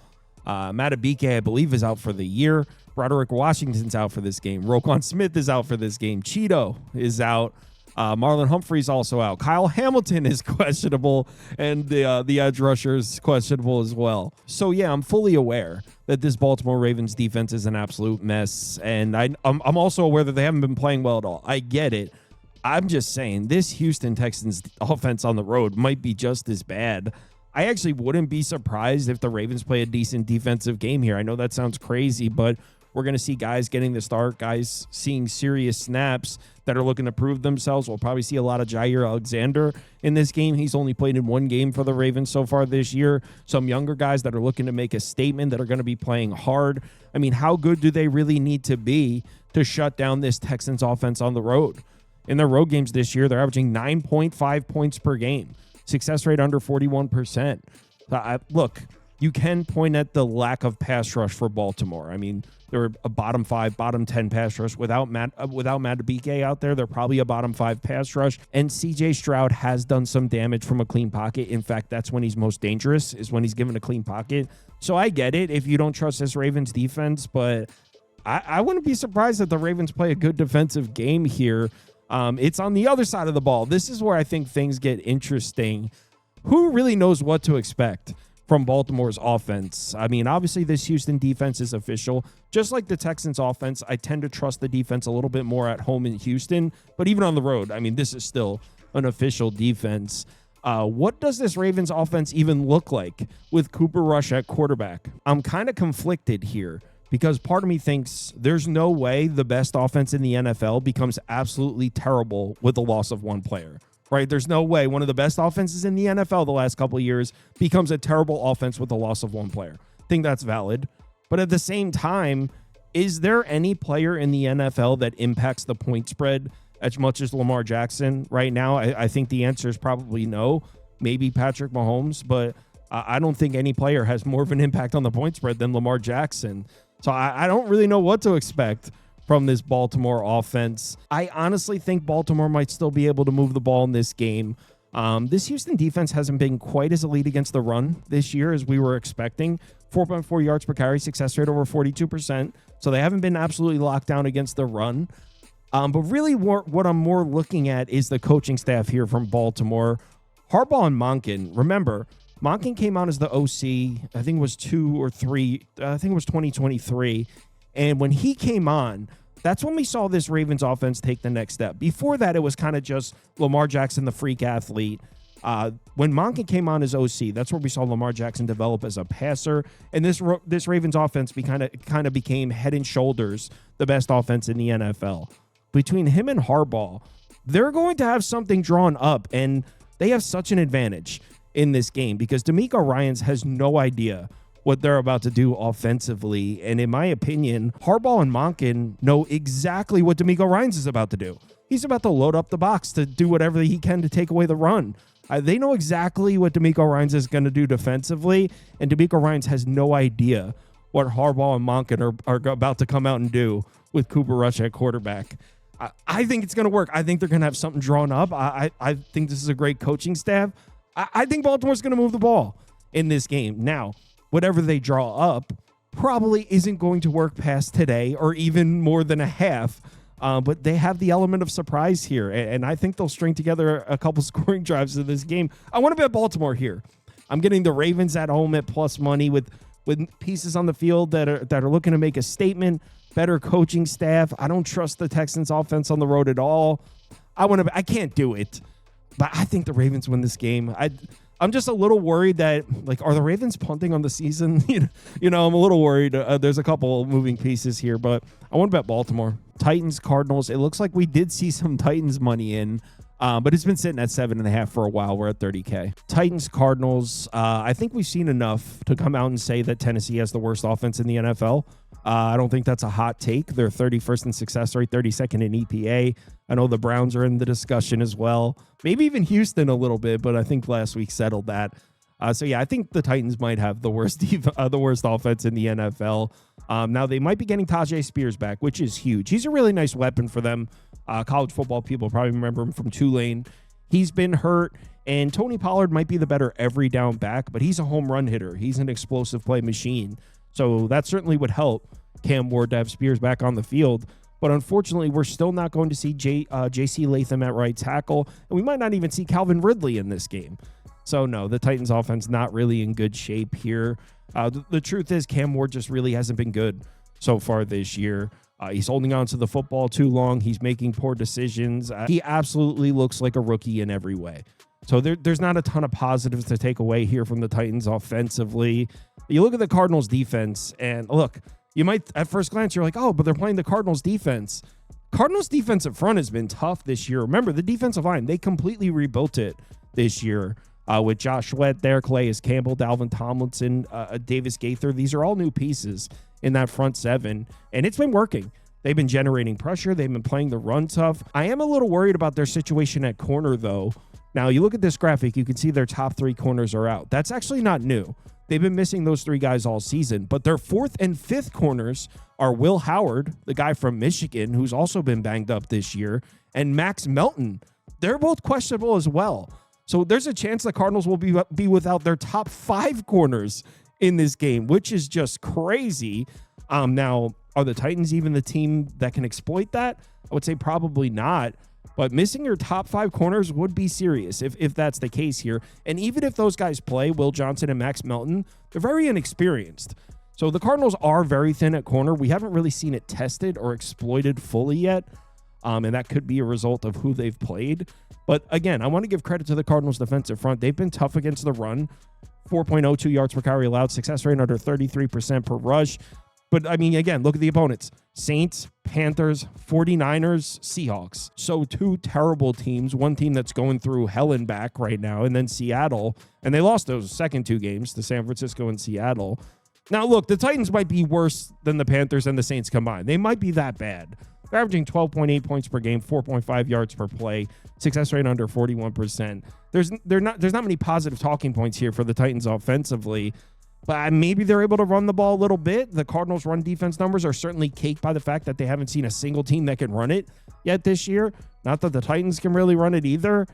Matabike, I believe, is out for the year. Broderick Washington's out for this game. Roquan Smith is out for this game. Cheeto is out. Marlon Humphrey's also out. Kyle Hamilton is questionable, and the edge rusher is questionable as well. So, yeah, I'm fully aware that this Baltimore Ravens defense is an absolute mess, and I'm also aware that they haven't been playing well at all. I get it. I'm just saying this Houston Texans offense on the road might be just as bad. I actually wouldn't be surprised if the Ravens play a decent defensive game here. I know that sounds crazy, but We're going to see guys getting the start, guys seeing serious snaps that are looking to prove themselves. We'll probably see a lot of Jair Alexander in this game. He's only played in one game for the Ravens so far this year. Some younger guys that are looking to make a statement that are going to be playing hard. I mean, how good do they really need to be to shut down this Texans offense on the road? In their road games this year, they're averaging 9.5 points per game. Success rate under 41%. Look, you can point at the lack of pass rush for Baltimore. I mean, they're a bottom 5, bottom 10 pass rush. Without Matt BK out there, they're probably a bottom 5 pass rush. And CJ Stroud has done some damage from a clean pocket. In fact, that's when he's most dangerous, is when he's given a clean pocket. So I get it if you don't trust this Ravens defense, but I wouldn't be surprised if the Ravens play a good defensive game here. It's on the other side of the ball. This is where I think things get interesting. Who really knows what to expect from Baltimore's offense? I mean, obviously this Houston defense is official. Just like the Texans offense, I tend to trust the defense a little bit more at home in Houston. But even on the road, I mean, this is still an official defense. What does this Ravens offense even look like with Cooper Rush at quarterback? I'm kind of conflicted here because part of me thinks there's no way the best offense in the NFL becomes absolutely terrible with the loss of one player. Right? There's no way one of the best offenses in the NFL the last couple of years becomes a terrible offense with the loss of one player. I think that's valid. But at the same time, is there any player in the NFL that impacts the point spread as much as Lamar Jackson right now? I think the answer is probably no. Maybe Patrick Mahomes, but I don't think any player has more of an impact on the point spread than Lamar Jackson. So I don't really know what to expect from this Baltimore offense. I honestly think Baltimore might still be able to move the ball in this game. This Houston defense hasn't been quite as elite against the run this year as we were expecting. 4.4 yards per carry, success rate over 42%. So they haven't been absolutely locked down against the run. But really what I'm more looking at is the coaching staff here from Baltimore. Harbaugh and Monken. Remember, Monken came out as the OC, I think it was 2 or 3, I think it was 2023. And when he came on, that's when we saw this Ravens offense take the next step. Before that, it was kind of just Lamar Jackson, the freak athlete. When Monken came on as OC, that's where we saw Lamar Jackson develop as a passer. And this Ravens offense kind of became head and shoulders the best offense in the NFL. Between him and Harbaugh, they're going to have something drawn up, and they have such an advantage in this game because DeMeco Ryans has no idea what they're about to do offensively. And in my opinion, Harbaugh and Monken know exactly what DeMeco Ryans is about to do. He's about to load up the box to do whatever he can to take away the run. They know exactly what DeMeco Ryans is going to do defensively, and DeMeco Ryans has no idea what Harbaugh and Monken are about to come out and do with Cooper Rush at quarterback. I think it's going to work. I think they're going to have something drawn up. I think this is a great coaching staff. I think Baltimore's going to move the ball in this game. Now, whatever they draw up probably isn't going to work past today or even more than a half. But they have the element of surprise here. And I think they'll string together a couple scoring drives in this game. I want to bet Baltimore here. I'm getting the Ravens at home at plus money with pieces on the field that are looking to make a statement. Better coaching staff. I don't trust the Texans offense on the road at all. I can't do it. But I think the Ravens win this game. I'm just a little worried that, are the Ravens punting on the season? I'm a little worried. There's a couple moving pieces here, but I want to bet Baltimore. Titans, Cardinals. It looks like we did see some Titans money in, but it's been sitting at 7.5 for a while. We're at 30K. Titans, Cardinals. I think we've seen enough to come out and say that Tennessee has the worst offense in the NFL. I don't think that's a hot take. They're 31st in success rate, 32nd in EPA. I know the Browns are in the discussion as well. Maybe even Houston a little bit, but I think last week settled that. I think the Titans might have the worst offense in the NFL. Now, they might be getting Tajay Spears back, which is huge. He's a really nice weapon for them. College football people probably remember him from Tulane. He's been hurt, and Tony Pollard might be the better every down back, but he's a home run hitter. He's an explosive play machine. So that certainly would help Cam Ward to have Spears back on the field. But unfortunately, we're still not going to see J.C. Latham at right tackle, and we might not even see Calvin Ridley in this game. So no, the Titans offense not really in good shape here. The truth is Cam Ward just really hasn't been good so far this year. He's holding on to the football too long. He's making poor decisions. He absolutely looks like a rookie in every way. So there's not a ton of positives to take away here from the Titans offensively. You look at the Cardinals defense, and look, You might, at first glance, you're like, oh, but they're playing the Cardinals defense. Cardinals defense up front has been tough this year. Remember, the defensive line, they completely rebuilt it this year with Josh Sweat there, Calais Campbell, Dalvin Tomlinson, Davis Gaither. These are all new pieces in that front seven, and it's been working. They've been generating pressure. They've been playing the run tough. I am a little worried about their situation at corner, though. Now, you look at this graphic, you can see their top 3 corners are out. That's actually not new. They've been missing those 3 guys all season, but their 4th and 5th corners are Will Howard, the guy from Michigan, who's also been banged up this year, and Max Melton. They're both questionable as well. So there's a chance the Cardinals will be without their top 5 corners in this game, which is just crazy. Now, are the Titans even the team that can exploit that? I would say probably not. But missing your top 5 corners would be serious if that's the case here. And even if those guys play, Will Johnson and Max Melton, they're very inexperienced. So the Cardinals are very thin at corner. We haven't really seen it tested or exploited fully yet. And that could be a result of who they've played. But again, I want to give credit to the Cardinals defensive front. They've been tough against the run. 4.02 yards per carry allowed, success rate under 33% per rush. But, I mean, again, look at the opponents. Saints, Panthers, 49ers, Seahawks. So 2 terrible teams. One team that's going through hell and back right now, and then Seattle. And they lost those second 2 games to San Francisco and Seattle. Now, look, the Titans might be worse than the Panthers and the Saints combined. They might be that bad. They're averaging 12.8 points per game, 4.5 yards per play, success rate under 41%. There's not many positive talking points here for the Titans offensively. But maybe they're able to run the ball a little bit. The Cardinals' run defense numbers are certainly caked by the fact that they haven't seen a single team that can run it yet this year. Not that the Titans can really run it either.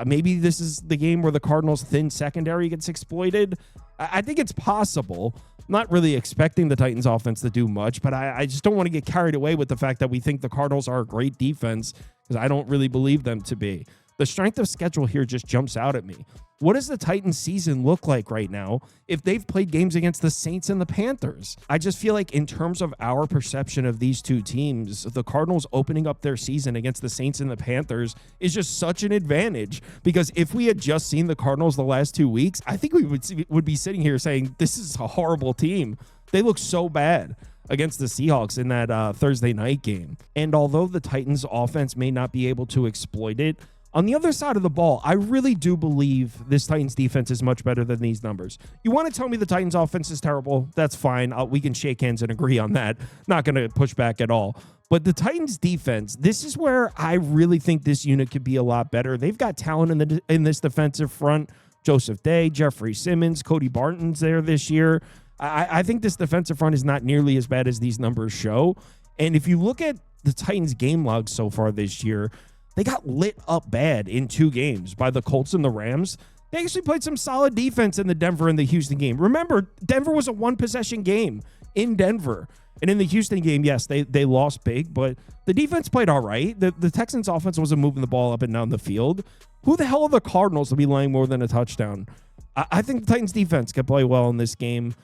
Maybe this is the game where the Cardinals' thin secondary gets exploited. I think it's possible. I'm not really expecting the Titans' offense to do much, but I just don't want to get carried away with the fact that we think the Cardinals are a great defense, because I don't really believe them to be. The strength of schedule here just jumps out at me. What does the Titans season look like right now if they've played games against the Saints and the Panthers? I just feel like in terms of our perception of these 2 teams, the Cardinals opening up their season against the Saints and the Panthers is just such an advantage, because if we had just seen the Cardinals the last 2 weeks, I think we would be sitting here saying this is a horrible team. They look so bad against the Seahawks in that Thursday night game. And although the Titans offense may not be able to exploit it, on the other side of the ball, I really do believe this Titans defense is much better than these numbers. You want to tell me the Titans offense is terrible? That's fine. We can shake hands and agree on that. Not going to push back at all. But the Titans defense, this is where I really think this unit could be a lot better. They've got talent in this defensive front. Joseph Day, Jeffrey Simmons, Cody Barton's there this year. I think this defensive front is not nearly as bad as these numbers show. And if you look at the Titans game logs so far this year, they got lit up bad in 2 games by the Colts and the Rams. They actually played some solid defense in the Denver and the Houston game. Remember, Denver was a 1-possession game in Denver. And in the Houston game, yes, they lost big, but the defense played all right. The Texans offense wasn't moving the ball up and down the field. Who the hell are the Cardinals to be laying more than a touchdown? I think the Titans defense can play well in this game.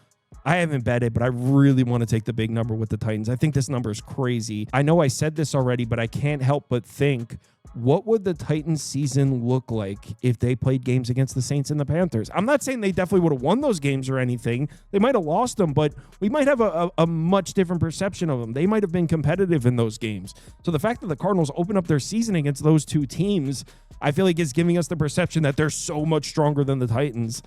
I haven't bet it, but I really want to take the big number with the Titans. I think this number is crazy. I know I said this already, but I can't help but think, what would the Titans season look like if they played games against the Saints and the Panthers? I'm not saying they definitely would have won those games or anything. They might have lost them, but we might have a much different perception of them. They might have been competitive in those games. So the fact that the Cardinals open up their season against those 2 teams, I feel like is giving us the perception that they're so much stronger than the Titans.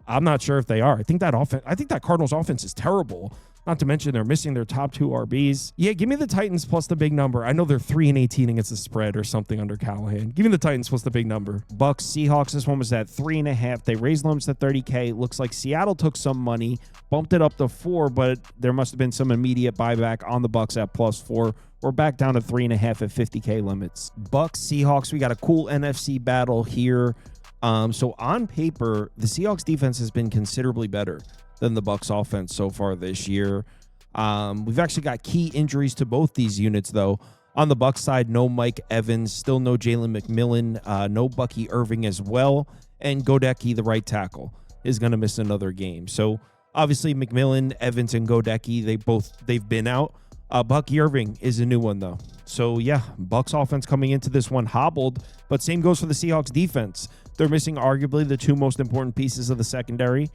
I'm not sure if they are. I think that Cardinals offense is terrible. Not to mention they're missing their top 2 RBs. Yeah, give me the Titans plus the big number. I know they're 3-18 against the spread or something under Callahan. Give me the Titans plus the big number. Bucks, Seahawks, this one was at 3.5. They raised limits to 30K. Looks like Seattle took some money, bumped it up to 4, but there must have been some immediate buyback on the Bucks at +4. We're back down to 3.5 at 50K limits. Bucks, Seahawks, we got a cool NFC battle here. So on paper, the Seahawks defense has been considerably better than the Bucks offense so far this year. We've actually got key injuries to both these units, though. On the Bucks side, no Mike Evans, still no Jalen McMillan, no Bucky Irving as well, and Godecki, the right tackle, is going to miss another game. So obviously McMillan, Evans, and Godecki, they've been out. Bucky Irving is a new one, though. So, yeah, Bucs offense coming into this one hobbled, but same goes for the Seahawks defense. They're missing arguably the two most important pieces of the secondary,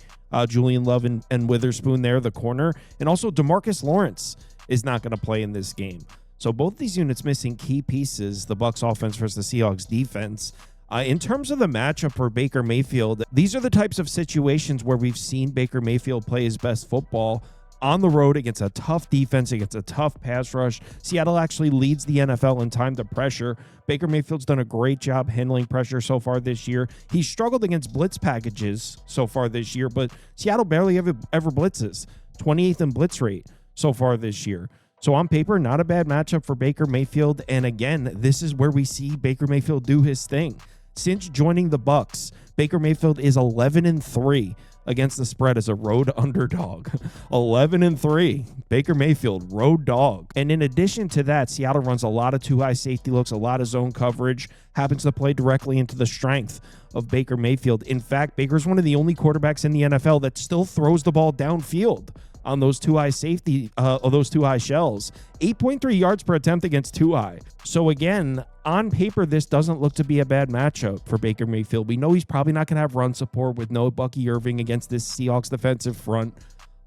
Julian Love and Witherspoon there, the corner, and also DeMarcus Lawrence is not going to play in this game. So both these units missing key pieces, the Bucs offense versus the Seahawks defense. In terms of the matchup for Baker Mayfield, these are the types of situations where we've seen Baker Mayfield play his best football on the road against a tough defense, against a tough pass rush. Seattle actually leads the NFL in time to pressure. Baker Mayfield's done a great job handling pressure so far this year. He's struggled against blitz packages so far this year, but Seattle barely ever blitzes. 28th in blitz rate so far this year. So on paper, not a bad matchup for Baker Mayfield. And again, this is where we see Baker Mayfield do his thing. Since joining the Bucs, Baker Mayfield is 11-3 against the spread as a road underdog. 11-3. Baker Mayfield, road dog. And in addition to that, Seattle runs a lot of two high safety looks, a lot of zone coverage, happens to play directly into the strength of Baker Mayfield. In fact, Baker's one of the only quarterbacks in the NFL that still throws the ball downfield on those two high safety, those two high shells. 8.3 yards per attempt against two high. So again, on paper, this doesn't look to be a bad matchup for Baker Mayfield. We know he's probably not going to have run support with no Bucky Irving against this Seahawks defensive front.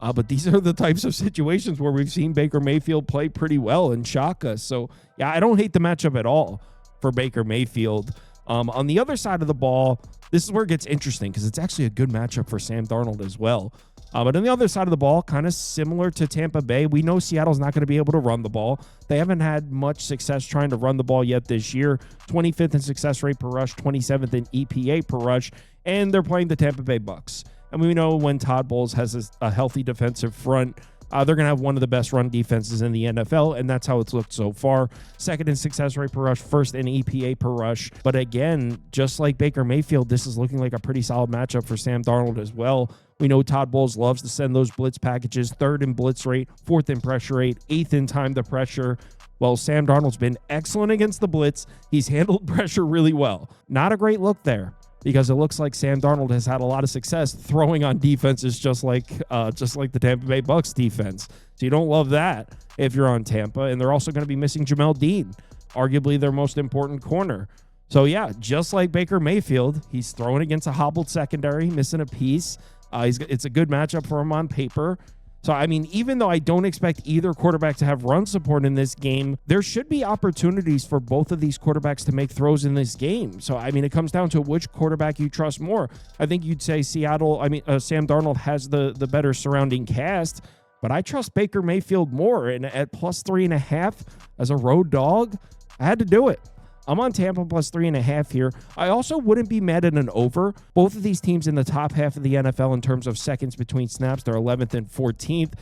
But these are the types of situations where we've seen Baker Mayfield play pretty well and shock us. So yeah, I don't hate the matchup at all for Baker Mayfield. On the other side of the ball, this is where it gets interesting because it's actually a good matchup for Sam Darnold as well. But on the other side of the ball, kind of similar to Tampa Bay, we know Seattle's not going to be able to run the ball. They haven't had much success trying to run the ball yet this year. 25th in success rate per rush, 27th in EPA per rush, and they're playing the Tampa Bay Bucs. And we know when Todd Bowles has a healthy defensive front, they're going to have one of the best run defenses in the NFL, and that's how it's looked so far. Second in success rate per rush, first in EPA per rush. But again, just like Baker Mayfield, this is looking like a pretty solid matchup for Sam Darnold as well. We know Todd Bowles loves to send those blitz packages, third in blitz rate, fourth in pressure rate, eighth in time to pressure. Well, Sam Darnold's been excellent against the blitz. He's handled pressure really well. Not a great look there, because it looks like Sam Darnold has had a lot of success throwing on defenses just like the Tampa Bay Bucs defense. So you don't love that if you're on Tampa. And they're also going to be missing Jamel Dean, arguably their most important corner. So yeah, just like Baker Mayfield, he's throwing against a hobbled secondary, missing a piece. It's a good matchup for him on paper. So, I mean, even though I don't expect either quarterback to have run support in this game, there should be opportunities for both of these quarterbacks to make throws in this game. So, I mean, it comes down to which quarterback you trust more. I think you'd say Sam Darnold has the better surrounding cast, but I trust Baker Mayfield more. And at plus 3.5 as a road dog, I had to do it. I'm on Tampa plus 3.5 here. I also wouldn't be mad at an over. Both of these teams in the top half of the NFL in terms of seconds between snaps. They're 11th and 14th.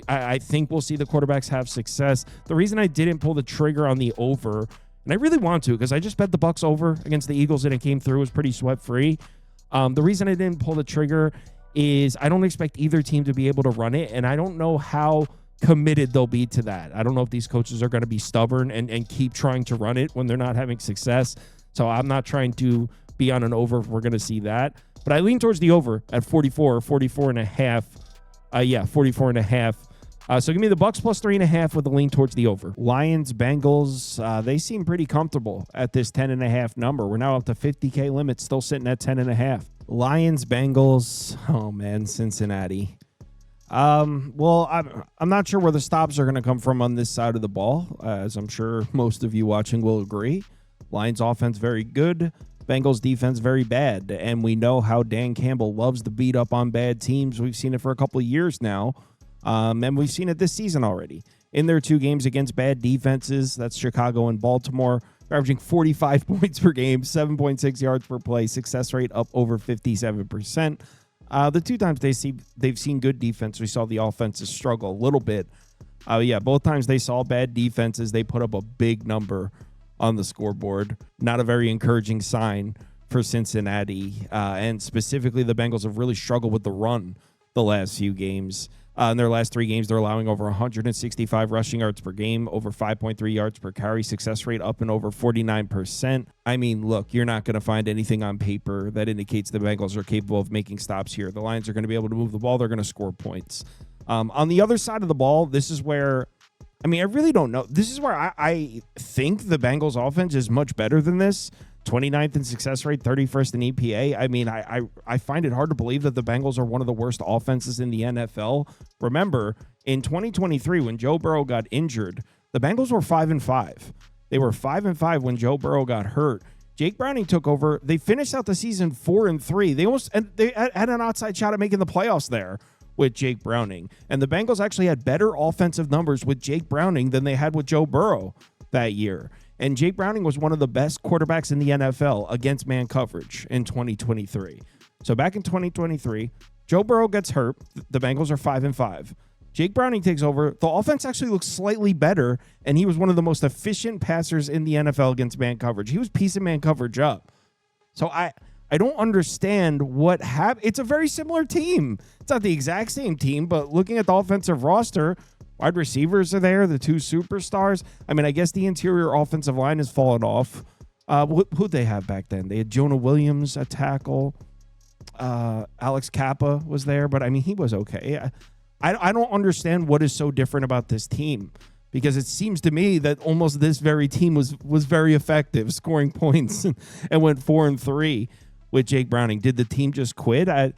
I think we'll see the quarterbacks have success. The reason I didn't pull the trigger on the over, and I really want to because I just bet the Bucs over against the Eagles and it came through. It was pretty sweat-free. The reason I didn't pull the trigger is I don't expect either team to be able to run it, and I don't know how committed they'll be to that. I don't know if these coaches are going to be stubborn and keep trying to run it when they're not having success. So I'm not trying to be on an over if we're going to see that. But I lean towards the over at 44 or 44.5. 44.5. So give me the Bucs plus 3.5 with a lean towards the over. Lions, Bengals, they seem pretty comfortable at this 10.5 number. We're now up to 50K limit, still sitting at 10.5. Lions, Bengals, oh man, Cincinnati. Well, I'm not sure where the stops are going to come from on this side of the ball, as I'm sure most of you watching will agree. Lions offense very good, Bengals defense very bad, and we know how Dan Campbell loves to beat up on bad teams. We've seen it for a couple of years now, and we've seen it this season already. In their two games against bad defenses, that's Chicago and Baltimore, averaging 45 points per game, 7.6 yards per play, success rate up over 57%. The two times they've seen good defense, we saw the offenses struggle a little bit. Both times they saw bad defenses, they put up a big number on the scoreboard. Not a very encouraging sign for Cincinnati. And specifically, the Bengals have really struggled with the run the last few games. In their last three games, they're allowing over 165 rushing yards per game, over 5.3 yards per carry, success rate up and over 49%. I mean, look, you're not going to find anything on paper that indicates the Bengals are capable of making stops here. The Lions are going to be able to move the ball. They're going to score points. On the other side of the ball, this is where I mean, I really don't know. This is where I think the Bengals offense is much better than this. 29th in success rate, 31st in EPA. I mean, I find it hard to believe that the Bengals are one of the worst offenses in the NFL. Remember, in 2023, when Joe Burrow got injured, the Bengals were 5-5. They were 5-5 when Joe Burrow got hurt. Jake Browning took over. They finished out the season 4-3. They had an outside shot at making the playoffs there with Jake Browning. And the Bengals actually had better offensive numbers with Jake Browning than they had with Joe Burrow that year. And Jake Browning was one of the best quarterbacks in the NFL against man coverage in 2023. So back in 2023, Joe Burrow gets hurt. The Bengals are 5-5. Jake Browning takes over. The offense actually looks slightly better, and he was one of the most efficient passers in the NFL against man coverage. He was piecing man coverage up. So I don't understand what happened. It's a very similar team. It's not the exact same team, but looking at the offensive roster, wide receivers are there, the two superstars. I mean, I guess the interior offensive line has fallen off. Who'd they have back then? They had Jonah Williams, a tackle. Alex Kappa was there, but I mean, he was okay. I don't understand what is so different about this team, because it seems to me that almost this very team was very effective, scoring points and went 4-3 with Jake Browning. Did the team just quit? I'm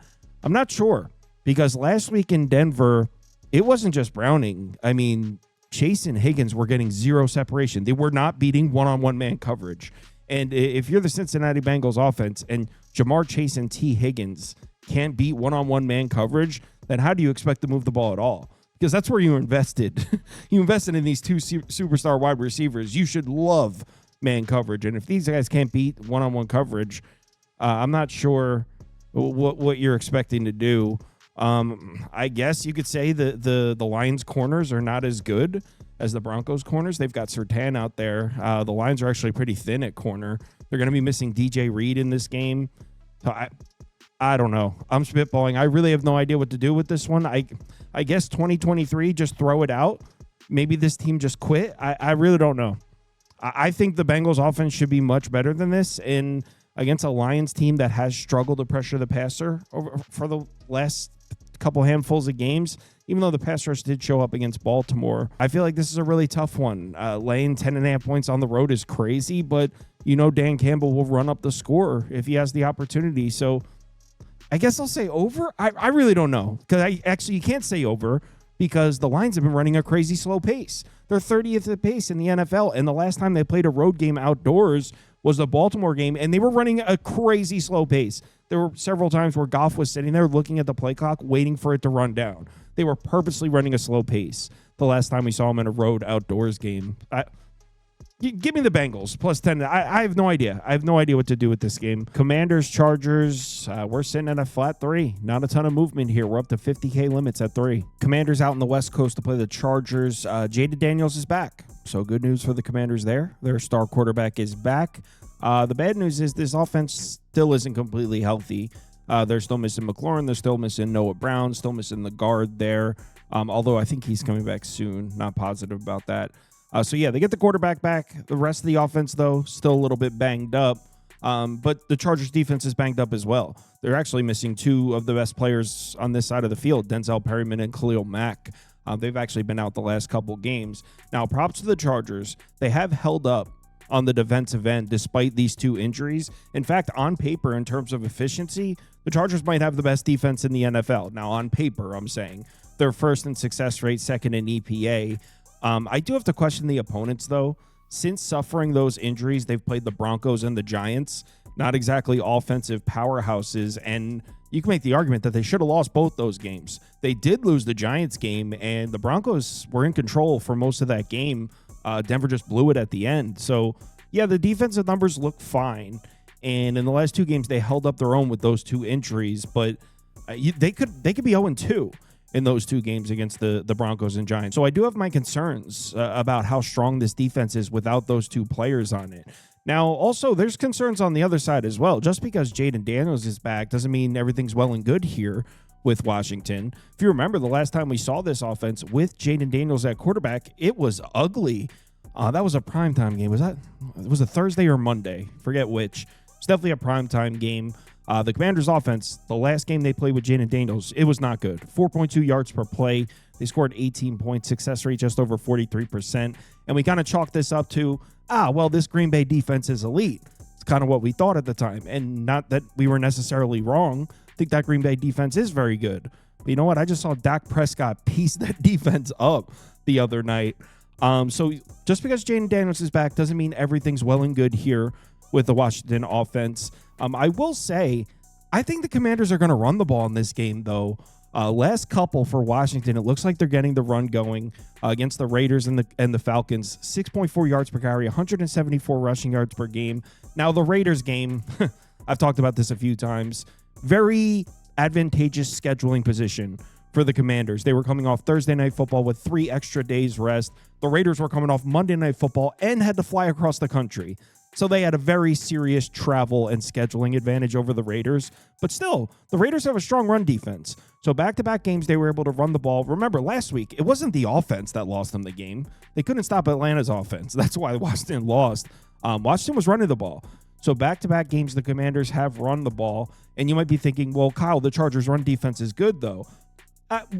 not sure, because last week in Denver, it wasn't just Browning. I mean, Chase and Higgins were getting zero separation. They were not beating one-on-one man coverage. And if you're the Cincinnati Bengals offense and Jamar Chase and T. Higgins can't beat one-on-one man coverage, then how do you expect to move the ball at all? Because that's where you invested. You invested in these two superstar wide receivers. You should love man coverage. And if these guys can't beat one-on-one coverage, I'm not sure what you're expecting to do. I guess you could say the Lions corners are not as good as the Broncos corners. They've got Surtain out there. The Lions are actually pretty thin at corner. They're going to be missing DJ Reed in this game. So I don't know. I'm spitballing. I really have no idea what to do with this one. I guess 2023, just throw it out. Maybe this team just quit. I really don't know. I think the Bengals offense should be much better than this. And against a Lions team that has struggled to pressure the passer for the last couple handfuls of games, even though the pass rush did show up against Baltimore, I feel like this is a really tough one. Laying 10.5 points on the road is crazy, but you know Dan Campbell will run up the score if he has the opportunity. So I guess I'll say over. I really don't know, because you can't say over, because the Lions have been running a crazy slow pace. They're 30th at pace in the NFL, and the last time they played a road game outdoors was the Baltimore game, and they were running a crazy slow pace. There were several times where Goff was sitting there looking at the play clock, waiting for it to run down. They were purposely running a slow pace the last time we saw them in a road outdoors game. Give me the Bengals, plus 10. I have no idea. I have no idea what to do with this game. Commanders, Chargers, we're sitting at a flat 3. Not a ton of movement here. We're up to 50K limits at 3. Commanders out on the West Coast to play the Chargers. Jaden Daniels is back, so good news for the Commanders there. Their star quarterback is back. The bad news is this offense still isn't completely healthy. They're still missing McLaurin. They're still missing Noah Brown. Still missing the guard there, although I think he's coming back soon. Not positive about that. So, yeah, they get the quarterback back. The rest of the offense, though, still a little bit banged up. But the Chargers defense is banged up as well. They're actually missing two of the best players on this side of the field, Denzel Perryman and Khalil Mack. They've actually been out the last couple games. Now, props to the Chargers. They have held up on the defensive end despite these two injuries. In fact, on paper, in terms of efficiency, the Chargers might have the best defense in the NFL. Now, on paper, I'm saying. They're first in success rate, second in EPA. I do have to question the opponents, though. Since suffering those injuries, they've played the Broncos and the Giants. Not exactly offensive powerhouses, and you can make the argument that they should have lost both those games. They did lose the Giants game, and the Broncos were in control for most of that game. Denver just blew it at the end. So, yeah, the defensive numbers look fine, and in the last two games, they held up their own with those two injuries, but they could be 0-2. In those two games against the Broncos and Giants. So I do have my concerns about how strong this defense is without those two players on it. Now, also, there's concerns on the other side as well. Just because Jaden Daniels is back doesn't mean everything's well and good here with Washington. If you remember, the last time we saw this offense with Jaden Daniels at quarterback, it was ugly. That was a primetime game. Was it Thursday or Monday? Forget which. It's definitely a primetime game. The Commanders' offense, the last game they played with Jaden Daniels, it was not good. 4.2 yards per play. They scored 18 points, success rate just over 43%. And we kind of chalked this up to, this Green Bay defense is elite. It's kind of what we thought at the time. And not that we were necessarily wrong. I think that Green Bay defense is very good. But you know what? I just saw Dak Prescott piece that defense up the other night. So just because Jaden Daniels is back doesn't mean everything's well and good here with the Washington offense. I will say, I think the Commanders are going to run the ball in this game, though. Last couple for Washington, it looks like they're getting the run going against the Raiders and the Falcons. 6.4 yards per carry, 174 rushing yards per game. Now, the Raiders game, I've talked about this a few times, very advantageous scheduling position for the Commanders. They were coming off Thursday Night Football with 3 extra days rest. The Raiders were coming off Monday Night Football and had to fly across the country. So they had a very serious travel and scheduling advantage over the Raiders. But still, the Raiders have a strong run defense. So back-to-back games, they were able to run the ball. Remember, last week, it wasn't the offense that lost them the game. They couldn't stop Atlanta's offense. That's why Washington lost. Washington was running the ball. So back-to-back games, the Commanders have run the ball. And you might be thinking, well, Kyle, the Chargers' run defense is good, though.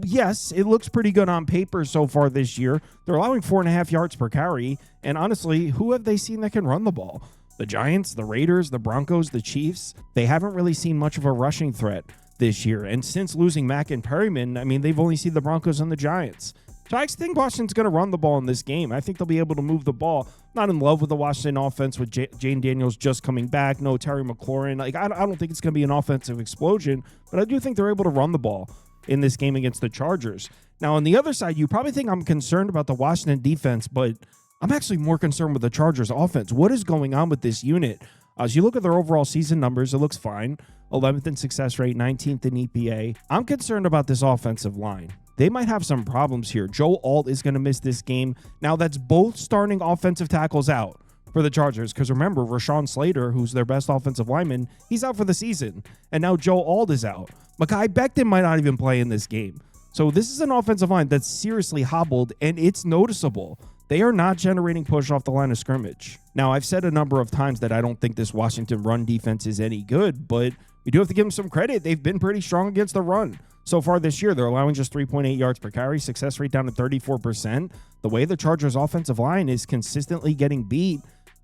Yes, it looks pretty good on paper so far this year. They're allowing 4.5 yards per carry. And honestly, who have they seen that can run the ball? The Giants, the Raiders, the Broncos, the Chiefs. They haven't really seen much of a rushing threat this year. And since losing Mack and Perryman, I mean, they've only seen the Broncos and the Giants. So I think Washington's going to run the ball in this game. I think they'll be able to move the ball. Not in love with the Washington offense with Jane Daniels just coming back. No Terry McLaurin. I don't think it's going to be an offensive explosion, but I do think they're able to run the ball in this game against the Chargers. Now, on the other side, you probably think I'm concerned about the Washington defense, but I'm actually more concerned with the Chargers offense. What is going on with this unit? As you look at their overall season numbers, it looks fine. 11th in success rate, 19th in EPA. I'm concerned about this offensive line. They might have some problems here. Joe Alt is going to miss this game. Now, that's both starting offensive tackles out for the Chargers, because remember, Rashawn Slater, who's their best offensive lineman, he's out for the season. And now Joe Alt is out. Mekhi Becton might not even play in this game. So this is an offensive line that's seriously hobbled, and it's noticeable. They are not generating push off the line of scrimmage. Now, I've said a number of times that I don't think this Washington run defense is any good, but we do have to give them some credit. They've been pretty strong against the run. So far this year, they're allowing just 3.8 yards per carry, success rate down to 34%. The way the Chargers' offensive line is consistently getting beat,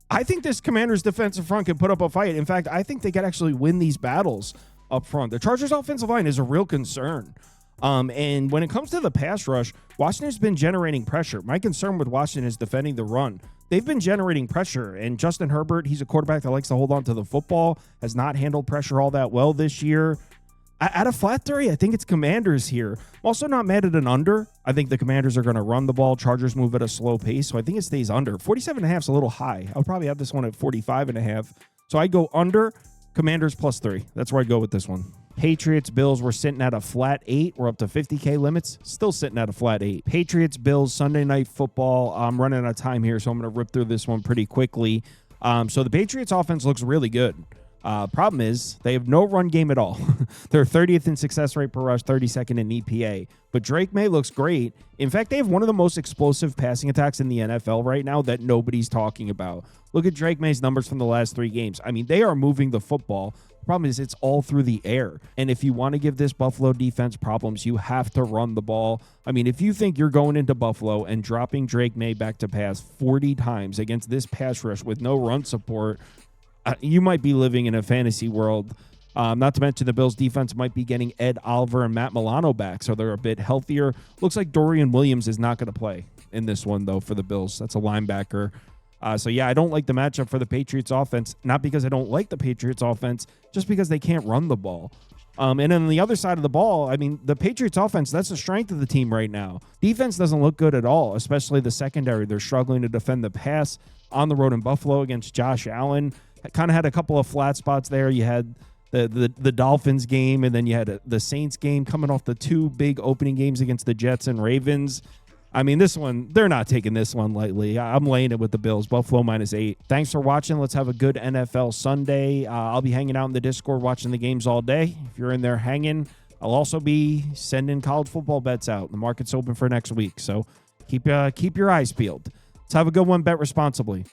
I think this Commanders' defensive front can put up a fight. In fact, I think they could actually win these battles up front. The Chargers' offensive line is a real concern. And when it comes to the pass rush, Washington's been generating pressure. My concern with Washington is defending the run. They've been generating pressure, and Justin Herbert, he's a quarterback that likes to hold on to the football, has not handled pressure all that well this year. At a flat 3, I think it's Commanders here. I'm also not mad at an under. I think the Commanders are going to run the ball. Chargers move at a slow pace, so I think it stays under. 47.5 is a little high. I'll probably have this one at 45.5. So I go under, Commanders +3. That's where I go with this one. Patriots Bills, we're sitting at a flat 8. We're up to 50K limits. Still sitting at a flat 8. Patriots Bills, Sunday Night Football. I'm running out of time here, so I'm going to rip through this one pretty quickly. So the Patriots offense looks really good. Problem is, they have no run game at all. They're 30th in success rate per rush, 32nd in EPA. But Drake May looks great. In fact, they have one of the most explosive passing attacks in the NFL right now that nobody's talking about. Look at Drake May's numbers from the last 3 games. I mean, they are moving the football. The problem is it's all through the air. And if you want to give this Buffalo defense problems, you have to run the ball. I mean, if you think you're going into Buffalo and dropping Drake May back to pass 40 times against this pass rush with no run support, you might be living in a fantasy world. Not to mention the Bills defense might be getting Ed Oliver and Matt Milano back, so they're a bit healthier. Looks like Dorian Williams is not going to play in this one, though, for the Bills. That's a linebacker. So, yeah, I don't like the matchup for the Patriots offense. Not because I don't like the Patriots offense, just because they can't run the ball. And then on the other side of the ball, I mean, the Patriots offense, that's the strength of the team right now. Defense doesn't look good at all, especially the secondary. They're struggling to defend the pass on the road in Buffalo against Josh Allen. Kind of had a couple of flat spots there. You had the Dolphins game, and then you had the Saints game coming off the 2 big opening games against the Jets and Ravens. I mean, this one, they're not taking this one lightly. I'm laying it with the Bills. Buffalo -8. Thanks for watching. Let's have a good NFL Sunday. I'll be hanging out in the Discord watching the games all day. If you're in there hanging, I'll also be sending college football bets out. The market's open for next week, so keep your eyes peeled. Let's have a good one. Bet responsibly.